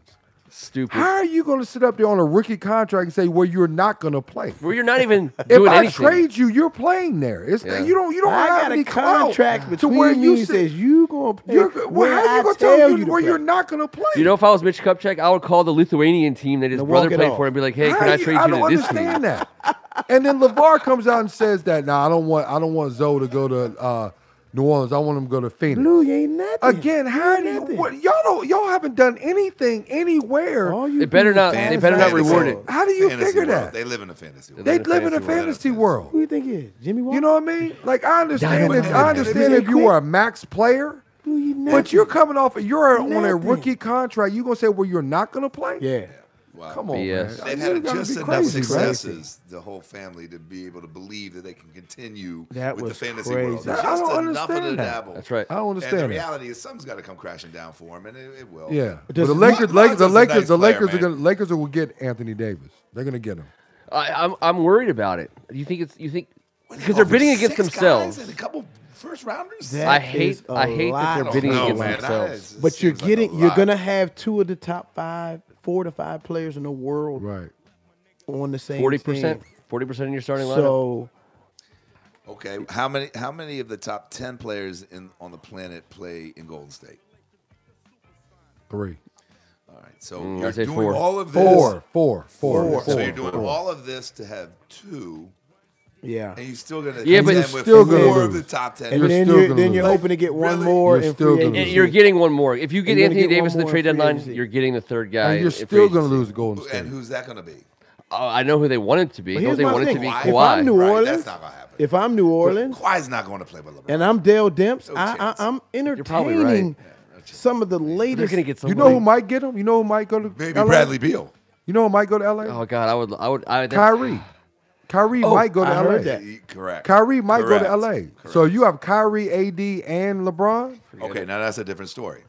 Stupid. How are you gonna sit up there on a rookie contract and say, "Well, you're not gonna play"? Well, you're not even If doing I anything. trade you, you're playing there. It's Yeah. you don't I have got any a contract clout between to where you you and say says you gonna play. you're. Well, where how you I gonna tell you you to where play. you're not gonna play? You know, if I was Mitch Kupchak, I would call the Lithuanian team that his Now brother walk it played off. for and be like, "Hey, How can I you- trade I you don't to this understand team?" that. And then LeVar comes out and says that, "Nah, I don't want Zoe to go to New Orleans. I want him to go to Phoenix." Blue, you ain't nothing. Again, how do you? nothing. What, y'all haven't done anything anywhere. All you It better do not- is they better not fantasy reward world. it. How do you Fantasy figure world. that? They live in a fantasy world. They live in a fantasy world. fantasy world. Who you think it is? Jimmy Wall? You know what I mean? Like I understand Diamond that. Head. I understand if you were a max player, Blue, you but nothing. you're coming off. You're on a Nothing. rookie contract. You gonna say, "Well, you're not gonna play"? Yeah. Wow. Come on, BS. man. They've You had gotta just be enough crazy, successes, the whole family, to be able to believe that they can continue That with the was fantasy crazy. world. I Just don't enough of understand the that. dabble. That's right. I don't And the understand that. reality is something's got to come crashing down for him, and it will. Yeah, but Does the it- Lakers, Lonzo's a nice the player, Lakers man. Lakers will get Anthony Davis. They're gonna get him. I'm worried about it. You think What, because they're offer bidding against 6 themselves. guys and a couple first rounders. That I hate is a that they're lot. bidding No, against man, themselves. But you're gonna have 2 of the top 4 to 5 players in the world Right. on the same 40%, team. 40% in your starting lineup. So Okay, how many of the top 10 players on the planet play in Golden State? 3. All right, so I'd you're say doing 4. all of this. 4. So you're doing all of this to have 2, yeah. and you're still gonna Yeah, but contend you're with still 4 gonna of the lose. top 10. And You're then still you're, gonna then you're lose. hoping to get one Really? more You're in still free gonna agency. lose. You're getting one more. If you get You're gonna Anthony get Davis one in the more trade in free deadline, agency. you're getting the third guy. And you're in free still gonna agency. lose Golden State. And who's that gonna be? I know who they want it to be. But Don't here's they my want it thing. to be If I'm New Kawhi? Right, Orleans, that's not gonna happen. if I'm New Orleans Kawhi's not going to play with LeBron. and I'm Dale Demps, No chance. I'm probably right. entertaining some of the They're latest. gonna get You somebody. know who might get him? You know who might go to Maybe LA? Bradley Beal. You know who might go to LA? Oh God, that's- Kyrie. Kyrie might go to I LA. heard that. Correct. Kyrie might go to Correct. LA. So you have Kyrie, AD, and LeBron, Okay, now that's a different story.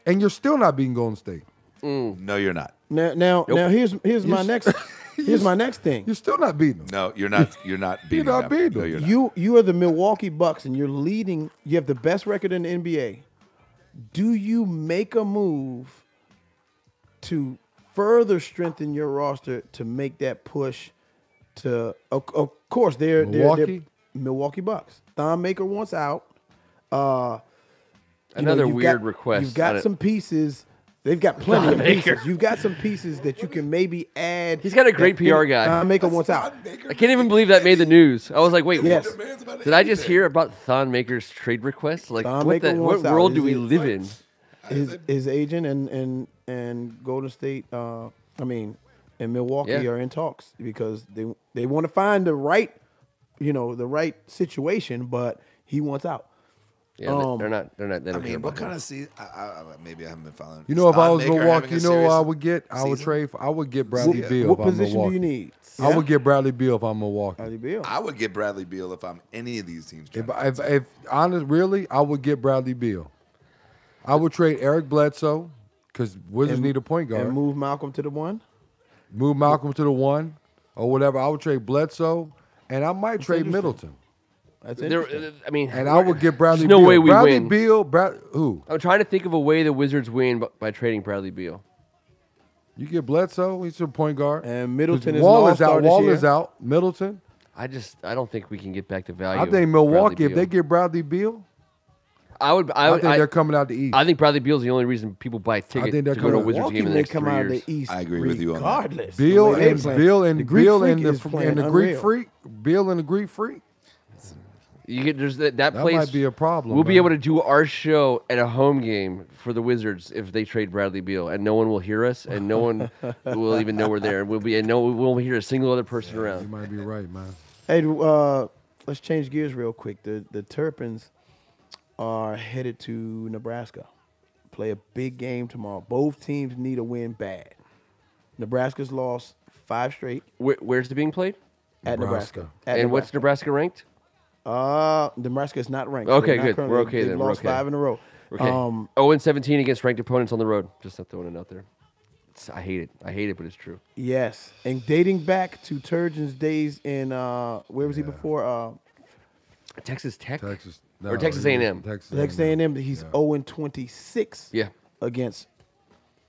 and you're still not beating Golden State. No, you're not. Now here's my next thing. You're still not beating them. No, you're not. You're not beating not them. beating No, them. you're not. You are the Milwaukee Bucks, and you're leading. You have the best record in the NBA. Do you make a move to further strengthen your roster to make that push? Of course, they're Milwaukee? Milwaukee Bucks. Thon Maker wants out. Another you've weird got- request. You've got some pieces. They've got plenty of pieces. You've got some pieces that you can maybe add. He's got a great that PR guy. Thon Maker wants out. I can't even believe that made the news. I was like, wait, Yes. did I just hear about Thon Maker's trade request? Like, Thon what, Maker what wants out. world do we Is it- live in? His agent and Golden State, and Milwaukee Yeah. are in talks because they want to find the right situation, but he wants out. Yeah, they're not. They I don't care mean, about what that. kind of season? Maybe I haven't been following. You know, if I Thon was Maker Milwaukee, having you a know what I serious would get? I would season? trade. I would get Bradley Beal. What if I'm position do Milwaukee. you need? I would get Bradley Beal if I'm Milwaukee. Bradley Beal. I would get Bradley Beal if I'm any of these teams. If honest, really, I would get Bradley Beal. I would trade Eric Bledsoe because Wizards need a point guard. And move Malcolm to the 1. Move Malcolm to the 1 or whatever. I would trade Bledsoe, and I might trade interesting. Middleton. That's There- interesting. I mean, And I would get Bradley There's no Beal. way we Bradley win. Beal, who? I'm trying to think of a way the Wizards win by trading Bradley Beal. You get Bledsoe. He's a point guard. And Middleton 'Cause is Wall an is out. all-star this Wall year. is out. Middleton. I don't think we can get back to value. I of think Milwaukee. Bradley If they Beal. get Bradley Beal, I would. I think they're coming out the East. I think Bradley Beal's the only reason people buy tickets think they're to go to a coming- Wizards Milwaukee game in the may next come 3 out of years. the East. I agree with you on that. regardless. Beal The way they and play. Beal The and Greek Beal Freak and is playing the Greek unreal. Freak. Beal and the Greek Freak. You get there's that That place. might be a problem. We'll be man. able to do our show at a home game for the Wizards if they trade Bradley Beal, and no one will hear us, and no one will even know we're there. We won't hear a single other person You around. might be right, man. Hey, let's change gears real quick. The Terrapins are headed to Nebraska. Play a big game tomorrow. Both teams need a win bad. Nebraska's lost 5 straight Where's it being played? at Nebraska. Nebraska. At And what's Nebraska ranked? Nebraska is not ranked. Okay, They're not good. currently- We're okay they've then. We're lost okay. 5 in a row. Okay. 0-17 against ranked opponents on the road. Just not throwing it out there. I hate it. I hate it, but it's true. Yes, and dating back to Turgeon's days in where was he before? Texas Tech Texas or Texas A&M. Texas A&M. He's 0-26 Yeah, against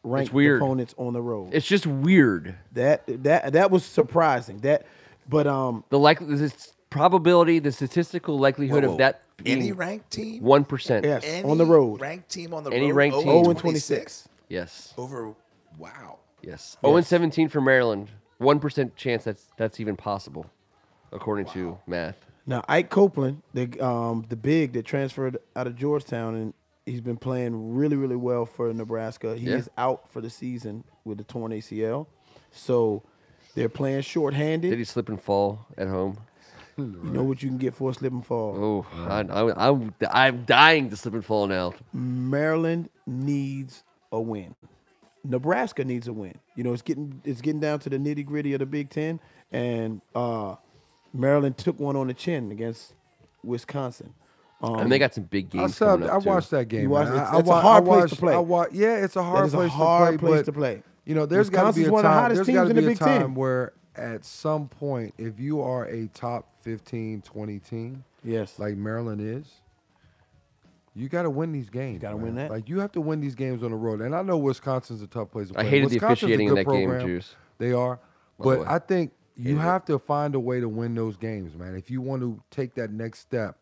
ranked It's weird. opponents on the road. it's just weird. That was surprising. But The probability, the statistical likelihood Whoa, of that any being ranked team? 1%. yes, Any on the road. ranked team on the Any road? ranked team. 0-26. Yes. Over. Wow. Yes. 0-17 for Maryland. 1% chance that's even possible, according to math. Now Ike Copeland, the big that transferred out of Georgetown, and he's been playing really, really well for Nebraska. He is out for the season with a torn ACL, so they're playing shorthanded. Did he slip and fall at home? You know what you can get for a slip and fall. Oh, I'm dying to slip and fall now. Maryland needs a win. Nebraska needs a win. You know, it's getting down to the nitty gritty of the Big Ten, and Maryland took one on the chin against Wisconsin. And they got some big games coming up, I too. watched that game. You watched man. it? It's a hard place to play. It's a hard That is place a hard place but, to play. You know, there's got to be Wisconsin's a one of the time. hottest There's teams got to in the be a Big Ten. time where, at some point, if you are a top 15, 20 team, Yes. like Maryland is, you got to win these games. You gotta win that. Like you have to win these games on the road. And I know Wisconsin's a tough place to play. I hated the Wisconsin's a officiating in good that game, program. Juice. They are, By the but way. I think you have to find a way to win those games, man. If you want to take that next step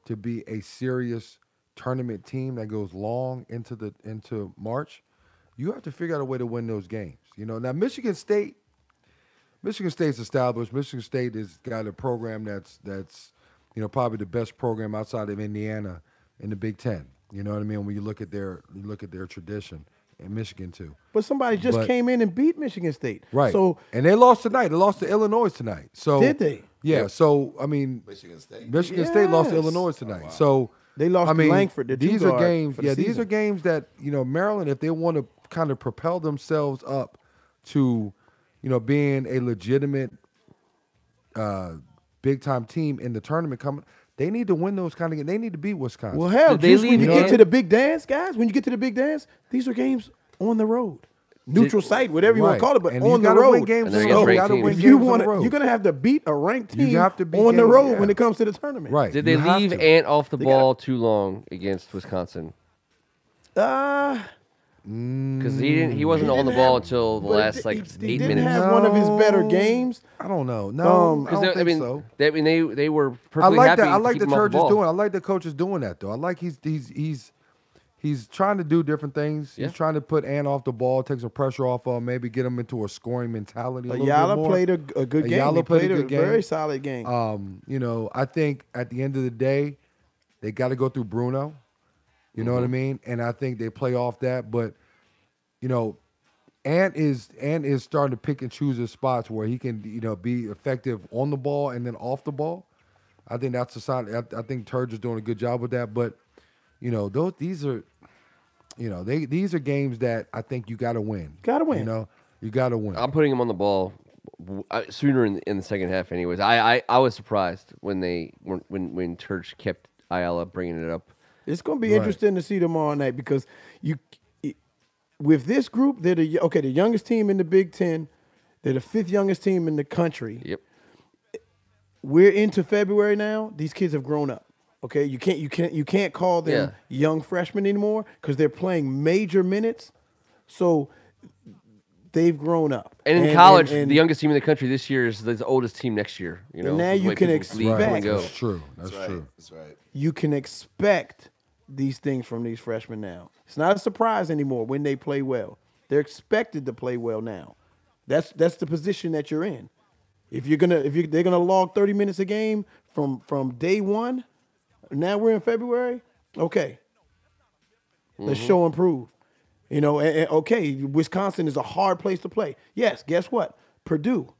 to be a serious tournament team that goes long into March, you have to figure out a way to win those games. You know, now Michigan State's established. Michigan State has got a program that's probably the best program outside of Indiana in the Big Ten. You know what I mean? When you look at their tradition, and Michigan too. But somebody just But- came in and beat Michigan State. Right. So and they lost tonight. They lost to Illinois tonight. So did they? Yeah. So I mean, Michigan State. Michigan State lost to Yes. Illinois tonight. So They lost I to mean, Langford, the these two are guard games. for the Yeah, these season. are games that Maryland, if they want to kind of propel themselves up to, being a legitimate big time team in the tournament coming, they need to win those kind of games. They need to beat Wisconsin. Well, hell, Did they just when leave you it get in? to the big dance, guys, when you get to the big dance, these are games on the road. Neutral site, whatever you want Right. to call it, but And on you the gotta road. win games And they're on the against road. You ranked gotta teams. win If games you on the want to, road. you're gonna have to beat a ranked You team have to beat on the games, road yeah. when it comes to the tournament. Right. Did they You have leave to. Ant off the They ball too long against Wisconsin? Because he wasn't on the ball until the But last he 8 didn't minutes. have one of his better No. games. I don't know. No, I Because don't think so. they were I perfectly like happy that. I to like keep the him off church is ball. doing. I like the coach is doing that though. I like he's trying to do different things. Yeah. He's trying to put Ant off the ball, take some pressure off of him, maybe get him into a scoring mentality. A little bit Ayala more. played a good game. Ayala He played a good game. very solid game. I think at the end of the day, they got to go through Bruno. You know what I mean? And I think they play off that. But Ant is starting to pick and choose his spots where he can be effective on the ball and then off the ball. I think that's a sign. I think Turge is doing a good job with that. But these are games that I think you got to win. Gotta win. You got to win. I'm putting him on the ball sooner in the second half. Anyways, I was surprised when Turch kept Ayala bringing it up. It's going to be Right. interesting to see tomorrow night because with this group, they're the youngest team in the Big Ten. They're the 5th youngest team in the country. Yep. We're into February now. These kids have grown up. Okay, you can't call them young freshmen anymore because they're playing major minutes. So they've grown up. And in college, the youngest team in the country this year is the oldest team next year. And now the you way can people leave expect- and go. That's true. That's That's right. true. That's right. You can expect these things from these freshmen now. It's not a surprise anymore when they play well. They're expected to play well now. That's the position that you're in. If they're gonna log 30 minutes a game from day one. Now we're in February. Okay, let's show and prove. And okay, Wisconsin is a hard place to play. Yes, guess what? Purdue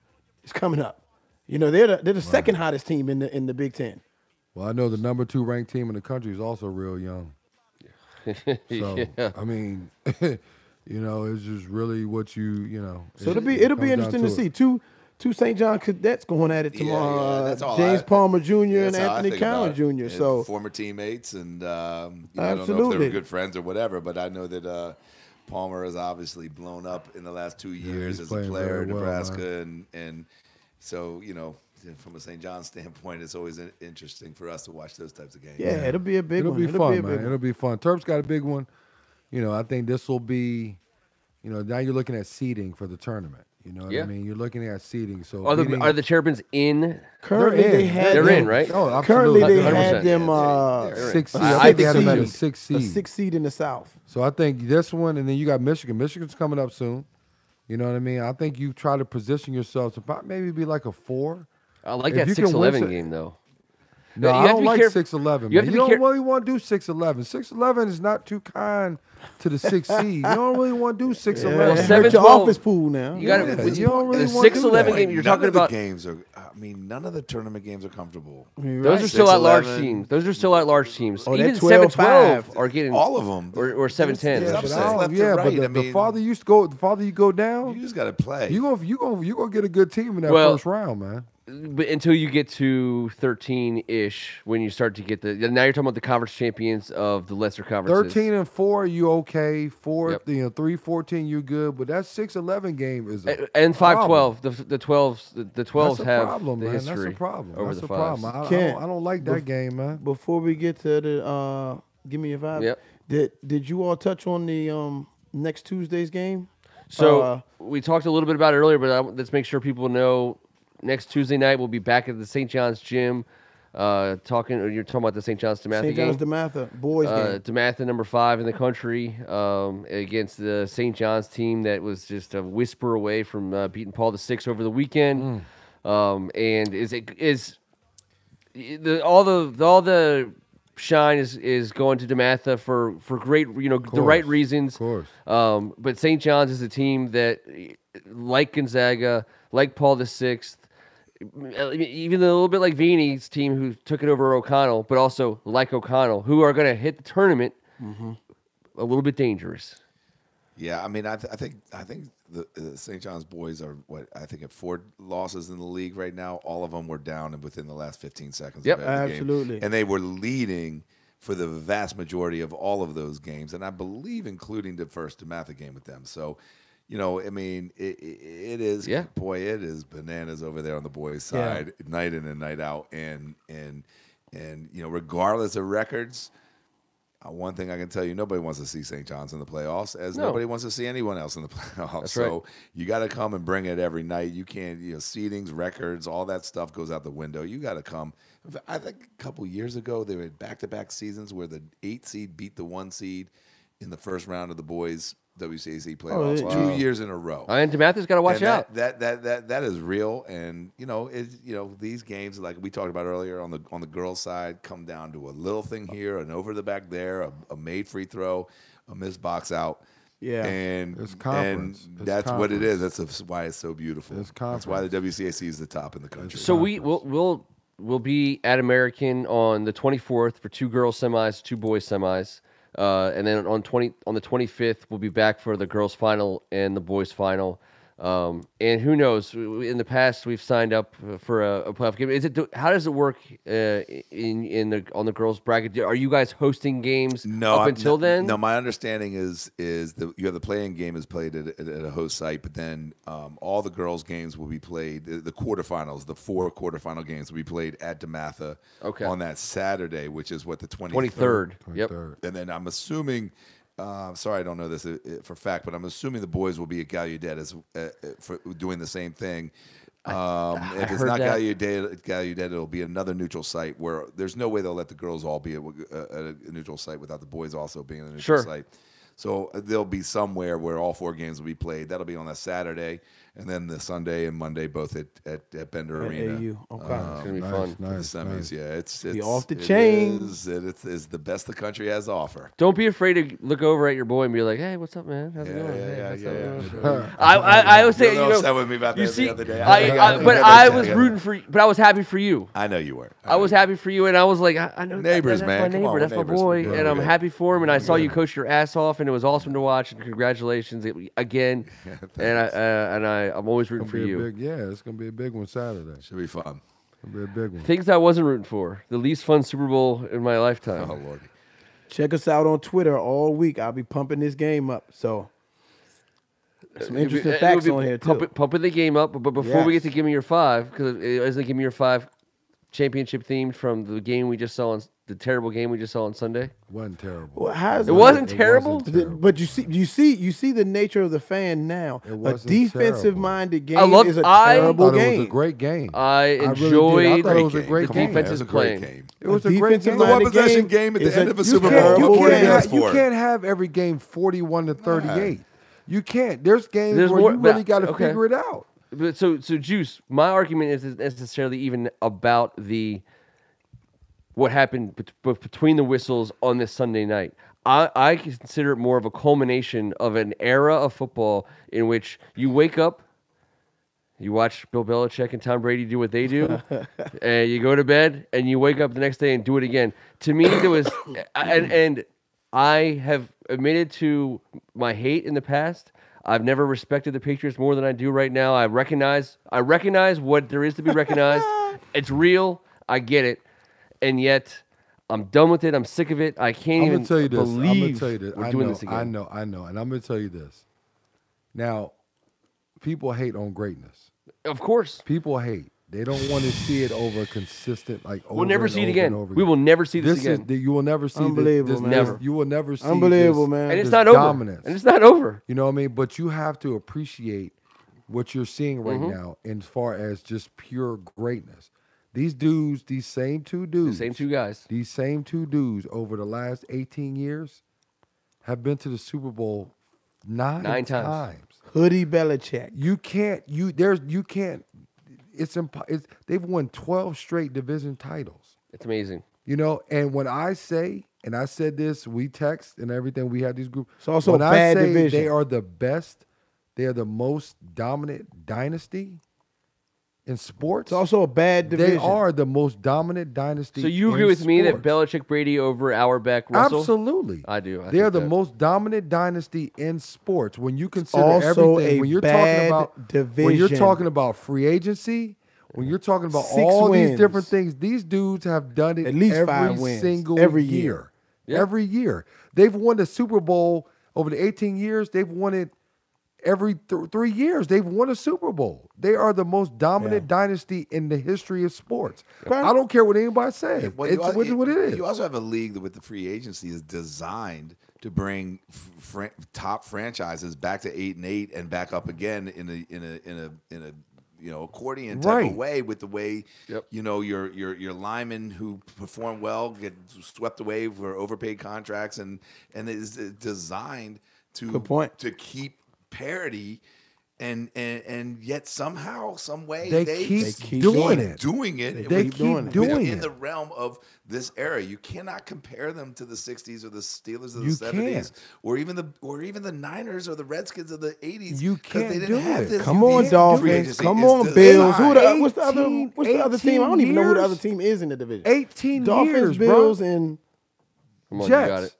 is coming up. They're the second hottest team in the Big Ten. Well, I know the number 2 ranked team in the country is also real young. So I mean, it's just really what So it'll be interesting to see two St. John cadets going at it tomorrow. that's all James Palmer Jr. and That's how I Anthony think about Cowan it. Jr. And So former teammates, and I don't know if they Absolutely. were good friends or whatever, but I know that Palmer has obviously blown up in the last 2 years he's as a playing player very in well, Nebraska, and so from a St. John's standpoint, it's always interesting for us to watch those types of games. Yeah, it'll be a big It'll one. be fun, a big man. one. It'll be fun. Terp's got a big one. I think this will be, now you're looking at seeding for the tournament. You know what I mean? You're looking at seeding. So Are the Terrapins in? Currently, They're in, right? Oh, Currently, absolutely. they 100%. had them They're 6 seed. I I think they think had them so, at too. a 6 a seed. 6 seed in the South. So I think this one, and then you got Michigan. Michigan's coming up soon. You know what I mean? I think you try to position yourself to maybe be like a 4. I like If that you can win 6-11 some- game though. No, You I have to don't be like careful- 6-11. you have Man. to You be don't really want to do 6-11. 6-11 is not too kind to the 6 seed. You don't really want to do 6-11. Well, It hurt 7-12 your office pool now. You got to. Yeah, you don't really the wanna do 6-11 that. game you're none talking of the about. games are. I mean, none of the tournament games are comfortable. Those are still at large 6-11. teams. Those are still at large teams. Oh, Even that 12-5. 7-12 are getting All of them, or 7-10. There's Yeah, upsets but left to but right. the I mean, farther you go down, you just got to play. you gonna get a good team in that Well, first round, man. But until you get to 13-ish, when you start to get now you're talking about the conference champions of the lesser conferences. 13-4, you okay. 4, Yep. 3-14, you good. But that 6-11 game is And problem. 5-12, the 12s, the 12s That's a have problem, the man. history That's a problem. over That's the a fives. problem. I Ken, don't like that game, man. Before we get to the give me a vibe. Yep. Did you all touch on the next Tuesday's game? So we talked a little bit about it earlier, but let's make sure people know. Next Tuesday night, we'll be back at the St. John's gym. You're talking about the St. John's DeMatha St. game. John's DeMatha boys game. DeMatha, number 5 in the country, against the St. John's team that was just a whisper away from beating Paul VI over the weekend. And all the shine is going to DeMatha for great, the right reasons. Of course. But St. John's is a team that, like Gonzaga, like Paul VI, even a little bit like Vini's team who took it over O'Connell, but also like O'Connell, who are going to hit the tournament a little bit dangerous. Yeah, I mean, I think the St. John's boys are at 4 losses in the league right now. All of them were down and within the last 15 seconds. Yep, of every absolutely. game. And they were leading for the vast majority of all of those games, and I believe including the first DeMatha game with them. So, I mean, it is. Yeah. Boy, it is bananas over there on the boys' side, night in and night out, and regardless of records. One thing I can tell you, nobody wants to see St. John's in the playoffs, as nobody wants to see anyone else in the playoffs. That's so right. you got to come and bring it every night. You can't, seedings, records, all that stuff goes out the window. You got to come. I think a couple years ago, they had back-to-back seasons where the 8 seed beat the 1 seed in the first round of the boys' WCAC playoffs. 2 years in a row. And DeMatha's got to watch And out. That is real, and these games, like we talked about earlier, on the girls' side, come down to a little thing here, an over the back there, a made free throw, a missed box out. Yeah. and It's conference. and It's that's what it conference. is. That's why it's so beautiful. It's That's why the WCAC is the top in the country. So we'll be at American on the 24th for 2 girls semis, 2 boys semis. And then on the 25th, we'll be back for the girls' final and the boys' final. And who knows? In the past, we've signed up for a playoff game. How does it work on the girls' bracket? Are you guys hosting games up until then? No, my understanding is that you have the play-in game is played at a host site, but then all the girls' games will be played. The quarterfinals, the 4 quarterfinal games will be played at DeMatha on that Saturday, which is what the 23rd. Yep. And then I'm assuming. Sorry, I don't know this for fact, but I'm assuming the boys will be at Gallaudet for doing the same thing. If it's not Gallaudet, it'll be another neutral site where there's no way they'll let the girls all be at a neutral site without the boys also being at a neutral site. So there'll be somewhere where all 4 games will be played. That'll be on a Saturday, and then the Sunday and Monday both at Bender Arena. AU. Okay. It's gonna be fun. The semis, yeah, it's off the chain. It's the best the country has to offer. Don't be afraid to look over at your boy and be like, "Hey, what's up, man? How's it going?" Yeah. I would say, upset with me about that the other day. I was rooting for you, but I was happy for you. I know you were. I was happy for you, and I was like, I know Neighbors, that's man. my Come neighbor, on, that's my neighbors. boy, Yeah, and I'm yeah. happy for him. And I saw you coach your ass off, and it was awesome to watch. And congratulations again. And I'm always rooting for you. It's gonna be a big one Saturday. Should be fun. It'll be a big one. Things I wasn't rooting for. The least fun Super Bowl in my lifetime. Oh lordy. Check us out on Twitter all week. I'll be pumping this game up. So Some interesting It would facts be on here too. pumping the game up. But before we get to Yes. Give Me Your Five, because isn't Give Me Your Five championship themed from the game we just saw on the terrible game we just saw on Sunday? Wasn't terrible. Well, how's It wasn't terrible? But you see the nature of the fan now. It A wasn't defensive-minded game I is a I terrible thought it was game. a great game. I really did. I enjoyed thought it was a game. great Come game. on, man. defenses It was a great playing. game. It was a great game. defensive The one minded possession game game at is the end of a You Super can't, Bowl. you, What can't do you have, ask you for? can't have every game 41 to 38. You can't. There's games There's where more- you really but- got to okay. figure it out. But so Juice, my argument isn't necessarily even about what happened between the whistles on this Sunday night. I consider it more of a culmination of an era of football in which you wake up, you watch Bill Belichick and Tom Brady do what they do, and you go to bed, and you wake up the next day and do it again. To me, there was, and I have admitted to my hate in the past. I've never respected the Patriots more than I do right now. I recognize what there is to be recognized. It's real. I get it. And yet, I'm done with it. I'm sick of it. I can't I'm even gonna tell you this. I'm gonna believe tell you this. we're I doing know, this again. I know, and I'm gonna tell you this. Now, people hate on greatness. Of course. People hate. They don't want to see it over consistent, like over We'll never and see it over again. and over We will never see this This again. is you will never see Unbelievable, this, man. Never. You will never see Unbelievable, this, man. And it's this not over. dominance. And it's not over. You know what I mean? But you have to appreciate what you're seeing right Mm-hmm. now as far as just pure greatness. These dudes, these same two dudes, The same two guys. these same two dudes over the last 18 years have been to the Super Bowl nine times. Hoodie Belichick. You can't. They've won 12 straight division titles. It's amazing. You know, and when I say, and I said this, we text and everything, we have these groups. It's also when a I bad say division. they are the best, they are the most dominant dynasty in sports. It's also a bad division. They are the most dominant dynasty. So you agree in with me that sports. Belichick, Brady over Auerbach, Russell? Absolutely. I do. I They are think the that. most dominant dynasty in sports. When you consider also everything, a when you're bad talking about when division. you're talking about free agency, when you're talking about 6 all wins. these different things, these dudes have done it At least every 5 wins single every year. year. Yeah. Every year. They've won the Super Bowl over the 18 years. They've won it every 3 years. They've won a Super Bowl. They are the most dominant dynasty in the history of sports. I don't care what anybody says. Well, It's what it is. You also have a league that with the free agency is designed to bring top franchises back to 8-8 and back up again in a accordion type Right. of way, with the way Yep. your linemen who perform well get swept away for overpaid contracts, and it is designed to Good point. to keep parity. And yet somehow, some way, They keep doing it. doing it. They keep doing keep it. doing in it. the realm of this era. You cannot compare them to the 60s or the Steelers of the You 70s, can't. or even the Niners or the Redskins of the 80s. You 'cause can't they didn't do have it. this. Come You on, can't do Dolphins. agency. Come It's on, designed. Bills. What's the 18 other team? I don't even know who the years? other team is in the division. 18 Dolphins, years, Bills, bro. and Come on, Jets. you got it.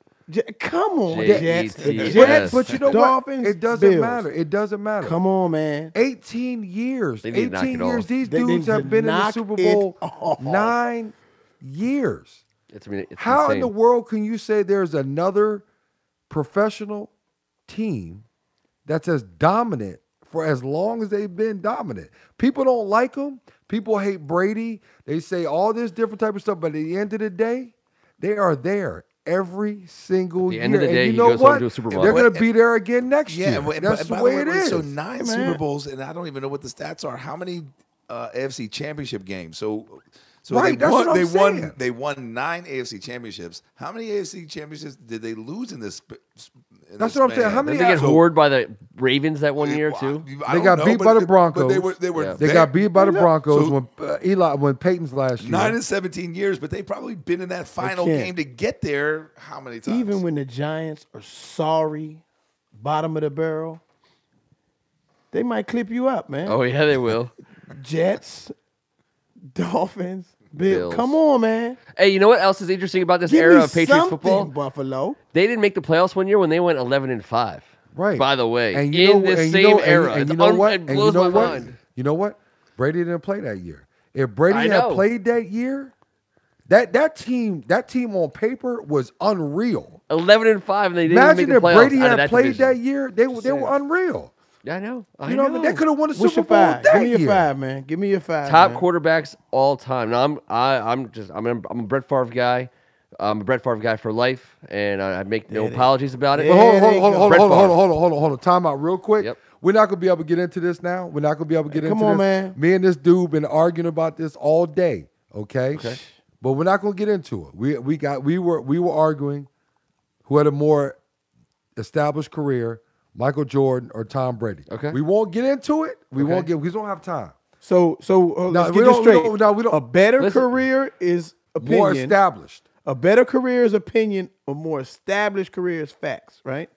Come on, J-E-T-S. Jets. The Yes. Jets. But you know Dolphins, what? It doesn't Bills. matter. It doesn't matter. Come on, man. 18 years. They need to knock 18 it years. off. These They need dudes to have been in the knock Super it Bowl off. 9 years. It's How insane. in the world can you say there's another professional team that's as dominant for as long as they've been dominant? People don't like them. People hate Brady. They say all this different type of stuff, but at the end of the day, they are there every single At the year. end of the day, and you he know goes home what? to a Super Bowl. They're going to be there again next Yeah, year. and That's by the way it is. So 9 man. Super Bowls, and I don't even know what the stats are. How many AFC Championship games? So Right, that's what I'm saying. They won 9 AFC championships. How many AFC championships did they lose in this? That's what I'm saying. How Did many? they get So- whored by the Ravens that one year too? They got beat by the Broncos. They were. Yeah. They got beat by the Broncos So- when Peyton's last year. 9 and 17 years, but they've probably been in that final can't. game to get there. How many times? Even when the Giants are sorry, bottom of the barrel, they might clip you up, man. Oh yeah, they will. Jets, Dolphins, Bills. Bills. Come on, man. Hey, you know what else is interesting about this Give era me of Patriots something, football? Buffalo. They didn't make the playoffs one year when they went 11-5. Right. By the way, And in this same era, and It's you know what? it And blows you know my what? mind. You know what? Brady didn't play that year. If Brady I had know. played that year, that team on paper was unreal. 11-5, and they didn't Imagine make if the playoffs Brady out of had that played division. that year, they were unreal. Yeah, I know. You know, they could have won the What's Super your Bowl five? that Give me your year. 5, man. Give me your 5. Top man. quarterbacks all time. Now I'm a Brett Favre guy. I'm a Brett Favre guy for life, and I make no apologies about it. Yeah. Hold on. Time out real quick. Yep. We're not gonna be able to get into this now. We're not gonna be able to get into come on, this. man. Me and this dude been arguing about this all day. Okay. But we're not gonna get into it. We were arguing who had a more established career, Michael Jordan or Tom Brady. Okay. We won't get into it. We don't have time. So let's get this straight. We don't. A better career is opinion. More established. A better career is opinion. A more established career is facts, right?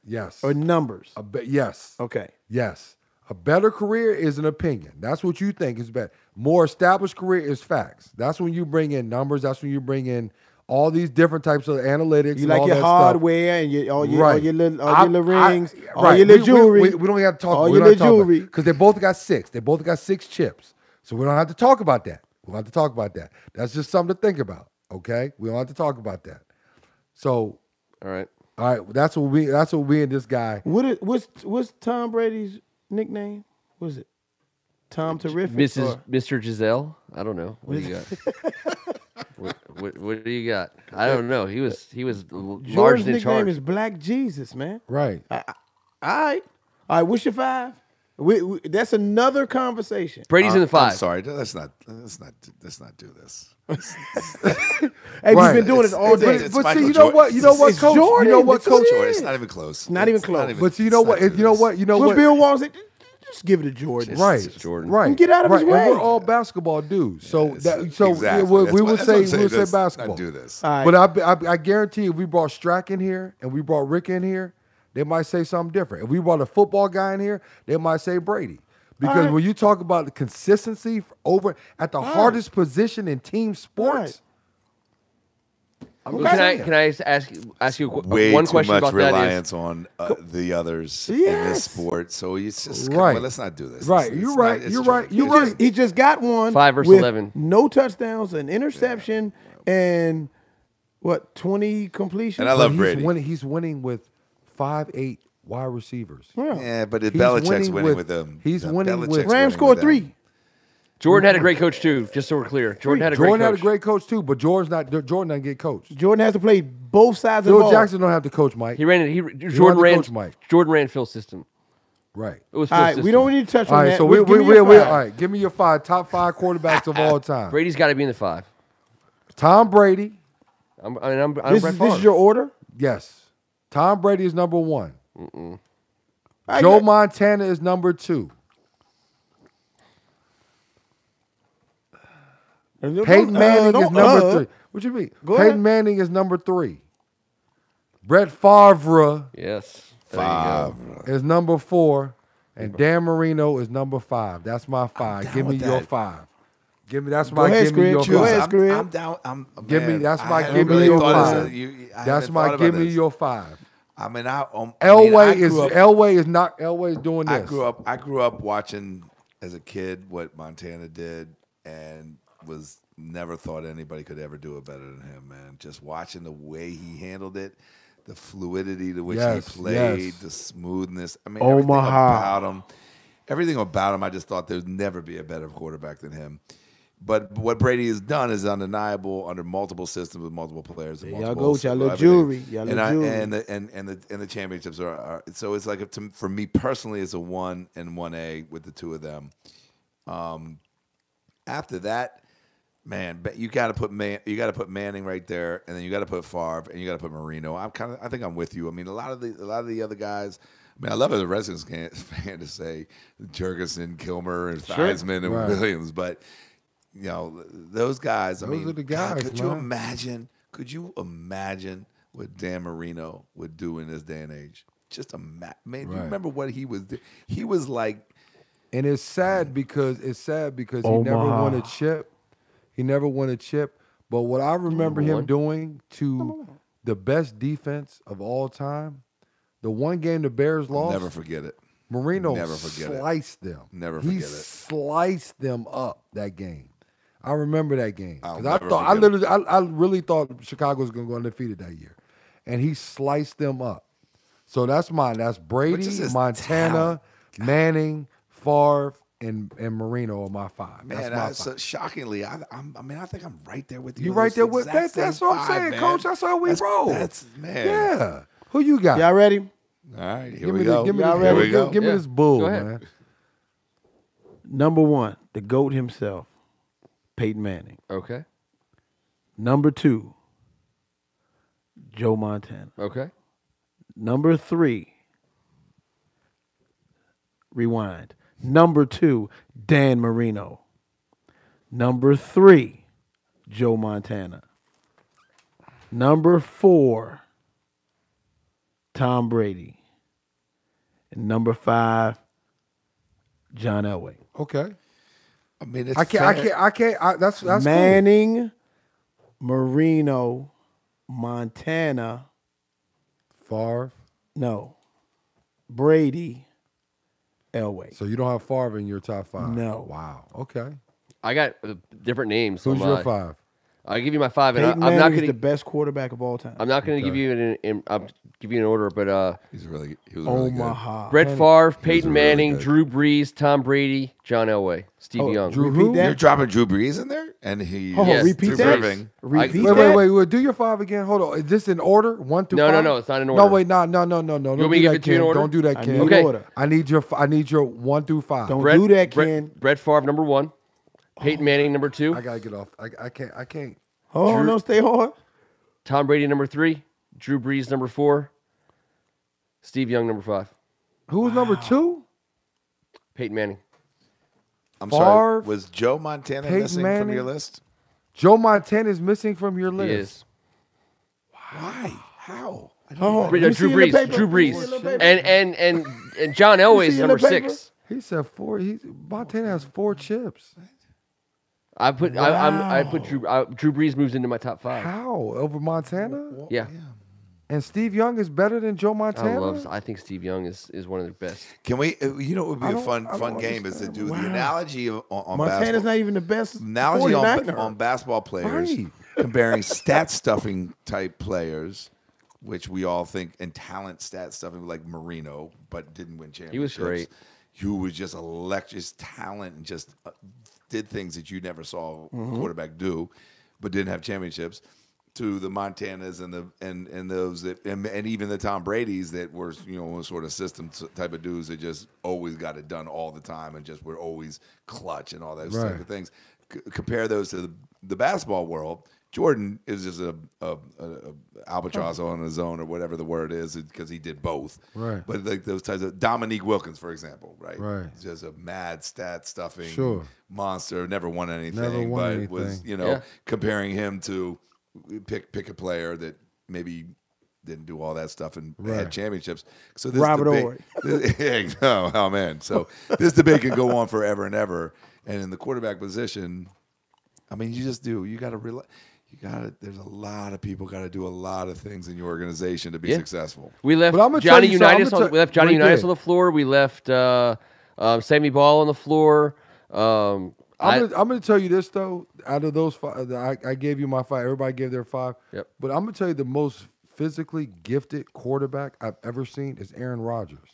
Yes. Or numbers. Yes. Okay. Yes. A better career is an opinion. That's what you think is better. More established career is facts. That's when you bring in numbers. That's when you bring in all these different types of analytics. You and like all your that hardware and all your little rings, all right. your little jewelry. We don't have to talk. All your little jewelry. Because they both got 6. They both got 6 chips. So we don't have to talk about that. We don't have to talk about that. That's just something to think about. Okay, we don't have to talk about that. So, All right. That's what we and this guy. What's Tom Brady's nickname? What is it? Tom Terrific. Mr. Giselle. I don't know. What do you got? what do you got? I don't know. He was large Jordan's in nickname charge. is Black Jesus, man. Right. All right. What's your 5? That's another conversation. Brady's in the 5. I'm sorry. Let's not do this. Hey, we've been doing it all day. It's But see, Michael you know what? Jordan. You know what, It's coach? Jordan. You know what, It's coach? Jordan, it's not even close. Not even It's close. even- But see, you know what? let's not do this. What Bill Walton said, just give it to Jordan. Right, It's Jordan. right. And get out of his right. way. And we're all basketball dudes, so Exactly. we That's would what say I'm saying. Let's basketball. not do this. All right. But I guarantee if we brought Strack in here and we brought Rick in here, they might say something different. If we brought a football guy in here, they might say Brady. Because right. when you talk about the consistency over at the hardest position in team sports, Can I ask you Way one too question much about that? reliance on the others in this sport. So it's just Right. let's not do this. Right. It's You're not- right. it's You're Jordan. right. You're right. He just got one 5 versus with 11. no touchdowns, an interception, and what, 20 completions? And I love But Brady. he's winning with 5'8" wide receivers. Yeah, but He's Belichick's winning with- with them. he's winning with- Belichick's Rams winning scored with them. 3. Jordan had a great coach too. Just so we're clear, Jordan had a great coach. coach too, but Jordan doesn't get coached. Jordan has to play both sides of the Phil ball. Jackson don't have to coach Mike. He ran it. wanted Jordan to ran. coach Mike. Jordan ran Phil's system. Right. It was All Phil's right, system. we don't need to touch All on right, that. so Give me your all 5. right. Give me your top 5 quarterbacks of all time. Brady's got to be in the 5. Tom Brady. I'm This Brett is Favre. your order? Yes. Tom Brady is number 1. I Joe got- Montana is number 2. Peyton Manning is number 3. What you mean? Go Peyton ahead. Manning is number 3. Brett Favre Yes. There you go. is number 4. And Dan Marino is number 5. That's my 5. down Give me with your that. 5. Give me that's Go my ahead, give me your Scrib. Go ahead, 5. Scrib. I'm down. Give me- Man, that's my I haven't give me really your thought of 5. this. I That's haven't my thought about give me this. your 5. I mean, Elway grew up- Elway is doing this. I grew up watching as a kid what Montana did, and was never thought anybody could ever do it better than him. Man, just watching the way he handled it, the fluidity to which Yes, he played, yes. the smoothness. I mean, Omaha. everything about him. I just thought there'd never be a better quarterback than him. But what Brady has done is undeniable under multiple systems with multiple players. And Y'all multiple go, y'all little everything. jewelry, y'all and little I- jewelry. and the championships are so it's like for me personally it's a 1 and 1A with the two of them. After that, man, but you got to put Manning right there, and then you got to put Favre, and you got to put Marino. I think I'm with you. I mean, a lot of the other guys. I mean, I love as a Redskins fan to say Jurgensen, Kilmer, and Theismann and Right. Williams, but you know those guys. Those are the guys, could man. you imagine what Dan Marino would do in this day and age? Just man, you Right. remember what he was? He was like. And it's sad because he never won a chip. He never won a chip. But what I remember him doing to the best defense of all time, the one game the Bears lost, Never forget it. Marino Never forget it. sliced them. Never He forget it. sliced them up that game. I remember that game I'll because never I forget it. I really thought Chicago was going to go undefeated that year, and he sliced them up. So that's mine. That's Brady, just his Montana, talent. Manning, Favre, and Marino are my five. Man, That's my five. shockingly, I think I'm right there with you. You on right this there with exact that? That's same what I'm five, saying, man. Coach. That's how we roll. That's man. Yeah. Who you got? Y'all ready? All right, here Give we me go. Give me Y'all this, ready? bull. Here we go. Give me Yeah. this bull, Go ahead. man. Number 1, the GOAT himself, Peyton Manning. Okay. Number 2, Joe Montana. Okay. Number 3, rewind. Number 2, Dan Marino. Number 3, Joe Montana. Number 4, Tom Brady. And number 5, John Elway. Okay. I mean, it's I can't. That's cool. Manning, Marino, Montana. Favre. No. Brady, Elway. So you don't have Favre in your top five? No. Wow. Okay. I got different names. Who's on your my- five? I'll give you my five, and Peyton I'm not Manning is going the to. best quarterback of all time. I'm not going to give you I'll give you an order, but he was really good. Omaha. Brett Favre, Peyton really Manning, good. Drew Brees, Tom Brady, John Elway, Steve Oh, Young. Drew Repeat who? that. You're dropping Drew Brees in there, and he Hold on, Yes, repeat Drew that. Brees. Repeat I- that. Wait. Do your five again. Hold on. Is this in order? 1 through No, 5? no, it's not in No, order. wait, no. Don't want do me to give that, it to you in Ken. order? Don't do that, I Ken. need Okay. order. I need your 1 through 5. Don't do that, Ken. Brett Favre, number 1. Peyton Manning, number 2. I gotta get off. I can't. Hold on, don't stay hard. Tom Brady, number 3. Drew Brees, number 4. Steve Young, number 5. Who's number 2? Peyton Manning. I'm sorry. Favre, Was Joe Montana Peyton missing from Manning. your list? Joe Montana is missing from your He list. is. Why? How? Hold on. Drew Let me see in the Brees. paper. Drew Let me Brees. see in the paper. And John Elway see is in number the paper? 6. He said 4. Montana has 4 chips. I put Drew Brees moves into my top 5. How over Montana? Yeah. And Steve Young is better than Joe Montana. I think Steve Young is one of the best. Can we? You know, what would be I a don't fun game is to understand. do the Wow. analogy on Montana's basketball. not even the best Analogy 49er. on basketball players, Right. comparing stat stuffing type players, which we all think, and talent stat stuffing like Marino, but didn't win championships. He was great. Who was just electric talent and just did things that you never saw a quarterback do, but didn't have championships. To the Montanas and those that and even the Tom Brady's that were sort of system type of dudes that just always got it done all the time and just were always clutch and all those type Right. of things. Compare those to the basketball world. Jordan is just a albatross on his own or whatever the word is because he did both. Right. But like those types of Dominique Wilkins, for example, right? Right. He's just a mad stat stuffing Sure. monster. Never won anything. Never won but anything. was Yeah. comparing him to pick a player that maybe didn't do all that stuff and Right. had championships. So this Robert debate, oh man. So this debate can go on forever and ever. And in the quarterback position, I mean, you just do. You got to realize. There's a lot of people got to do a lot of things in your organization to be Yeah. successful. We left But I'ma tell Johnny you something. Unitas. I'ma We left Johnny we Unitas did. on the floor. We left Sammy Ball on the floor. I'm gonna tell you this though. Out of those 5, I gave you my 5. Everybody gave their 5. Yep. But I'm gonna tell you the most physically gifted quarterback I've ever seen is Aaron Rodgers.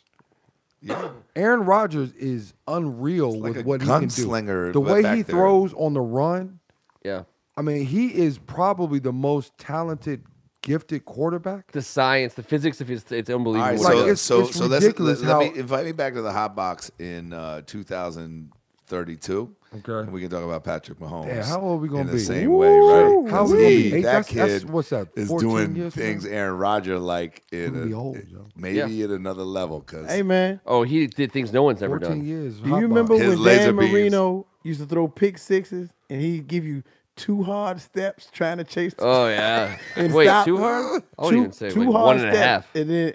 Yeah. Aaron Rodgers is unreal like with a what he can do. gunslinger The way back he there. throws on the run. Yeah. I mean, he is probably the most talented, gifted quarterback. The science, the physics of it's unbelievable. All right, Like, so it's so ridiculous let me how- invite me back to the hot box in 2032. Okay. And we can talk about Patrick Mahomes. Yeah, how old we gonna in be? the same way, right? Woo! How Because old we gonna be? that That's kid what's that, is 14 doing years from things now? Aaron Rodgers like Gonna be in old, Joe. maybe at another level. Because Hey, man. Oh, he did things no one's ever 14 done. years. Do you remember His when laser Dan beams. Marino used to throw pick sixes and he'd give you 2 hard steps trying to chase the Oh yeah. and Wait, stop. too hard? I Two- wouldn't even say two wait, hard 1.5. steps,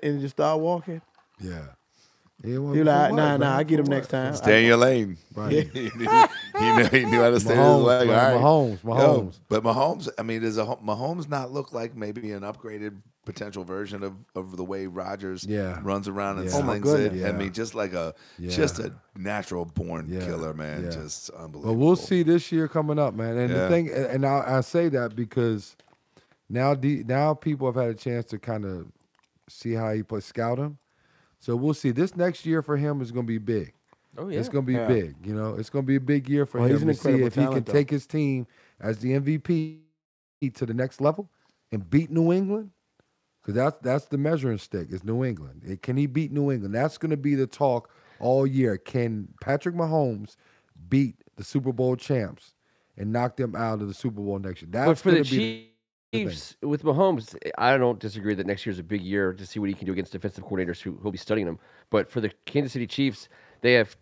and just start walking? Yeah. You're like, nah, I get him next time. stay in your lane. Right. he knew how to stay in his Mahomes, leg. man, All right. Mahomes. But Mahomes, I mean, does Mahomes not look like maybe an upgraded potential version of the way Rodgers runs around and Yeah. Oh, my slings it? goodness. I mean, just like a natural born killer, man. Yeah. Just unbelievable. But we'll see this year coming up, man. And Yeah. the thing, and I say that because now people have had a chance to kind of see how he scout him. So we'll see. This next year for him is going to be big. Oh yeah. It's going to be Yeah. big. You know, it's going to be a big year for Well, he's him an to see incredible if he can talent, though. take his team as the MVP to the next level and beat New England. Because that's the measuring stick is New England. Can he beat New England? That's going to be the talk all year. Can Patrick Mahomes beat the Super Bowl champs and knock them out of the Super Bowl next year? But That's for the going to be Chiefs, with Mahomes, I don't disagree that next year's a big year to see what he can do against defensive coordinators who'll be studying him. But for the Kansas City Chiefs, they have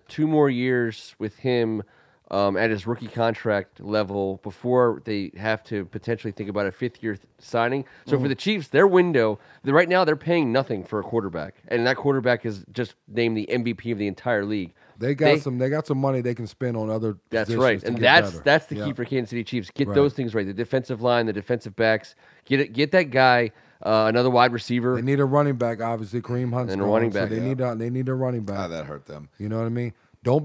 2 more years with him at his rookie contract level before they have to potentially think about a 5th-year signing. So for the Chiefs, their window, right now they're paying nothing for a quarterback, and that quarterback is just named the MVP of the entire league. They got some money they can spend on other That's positions right, to and get that's better. the Yeah. key for Kansas City Chiefs. Get Right. those things right: the defensive line, the defensive backs. Get that guy another wide receiver. They need a running back, obviously. Kareem Hunt's And a gone, running so back. they need a running back. that hurt them. You know what I mean? Don't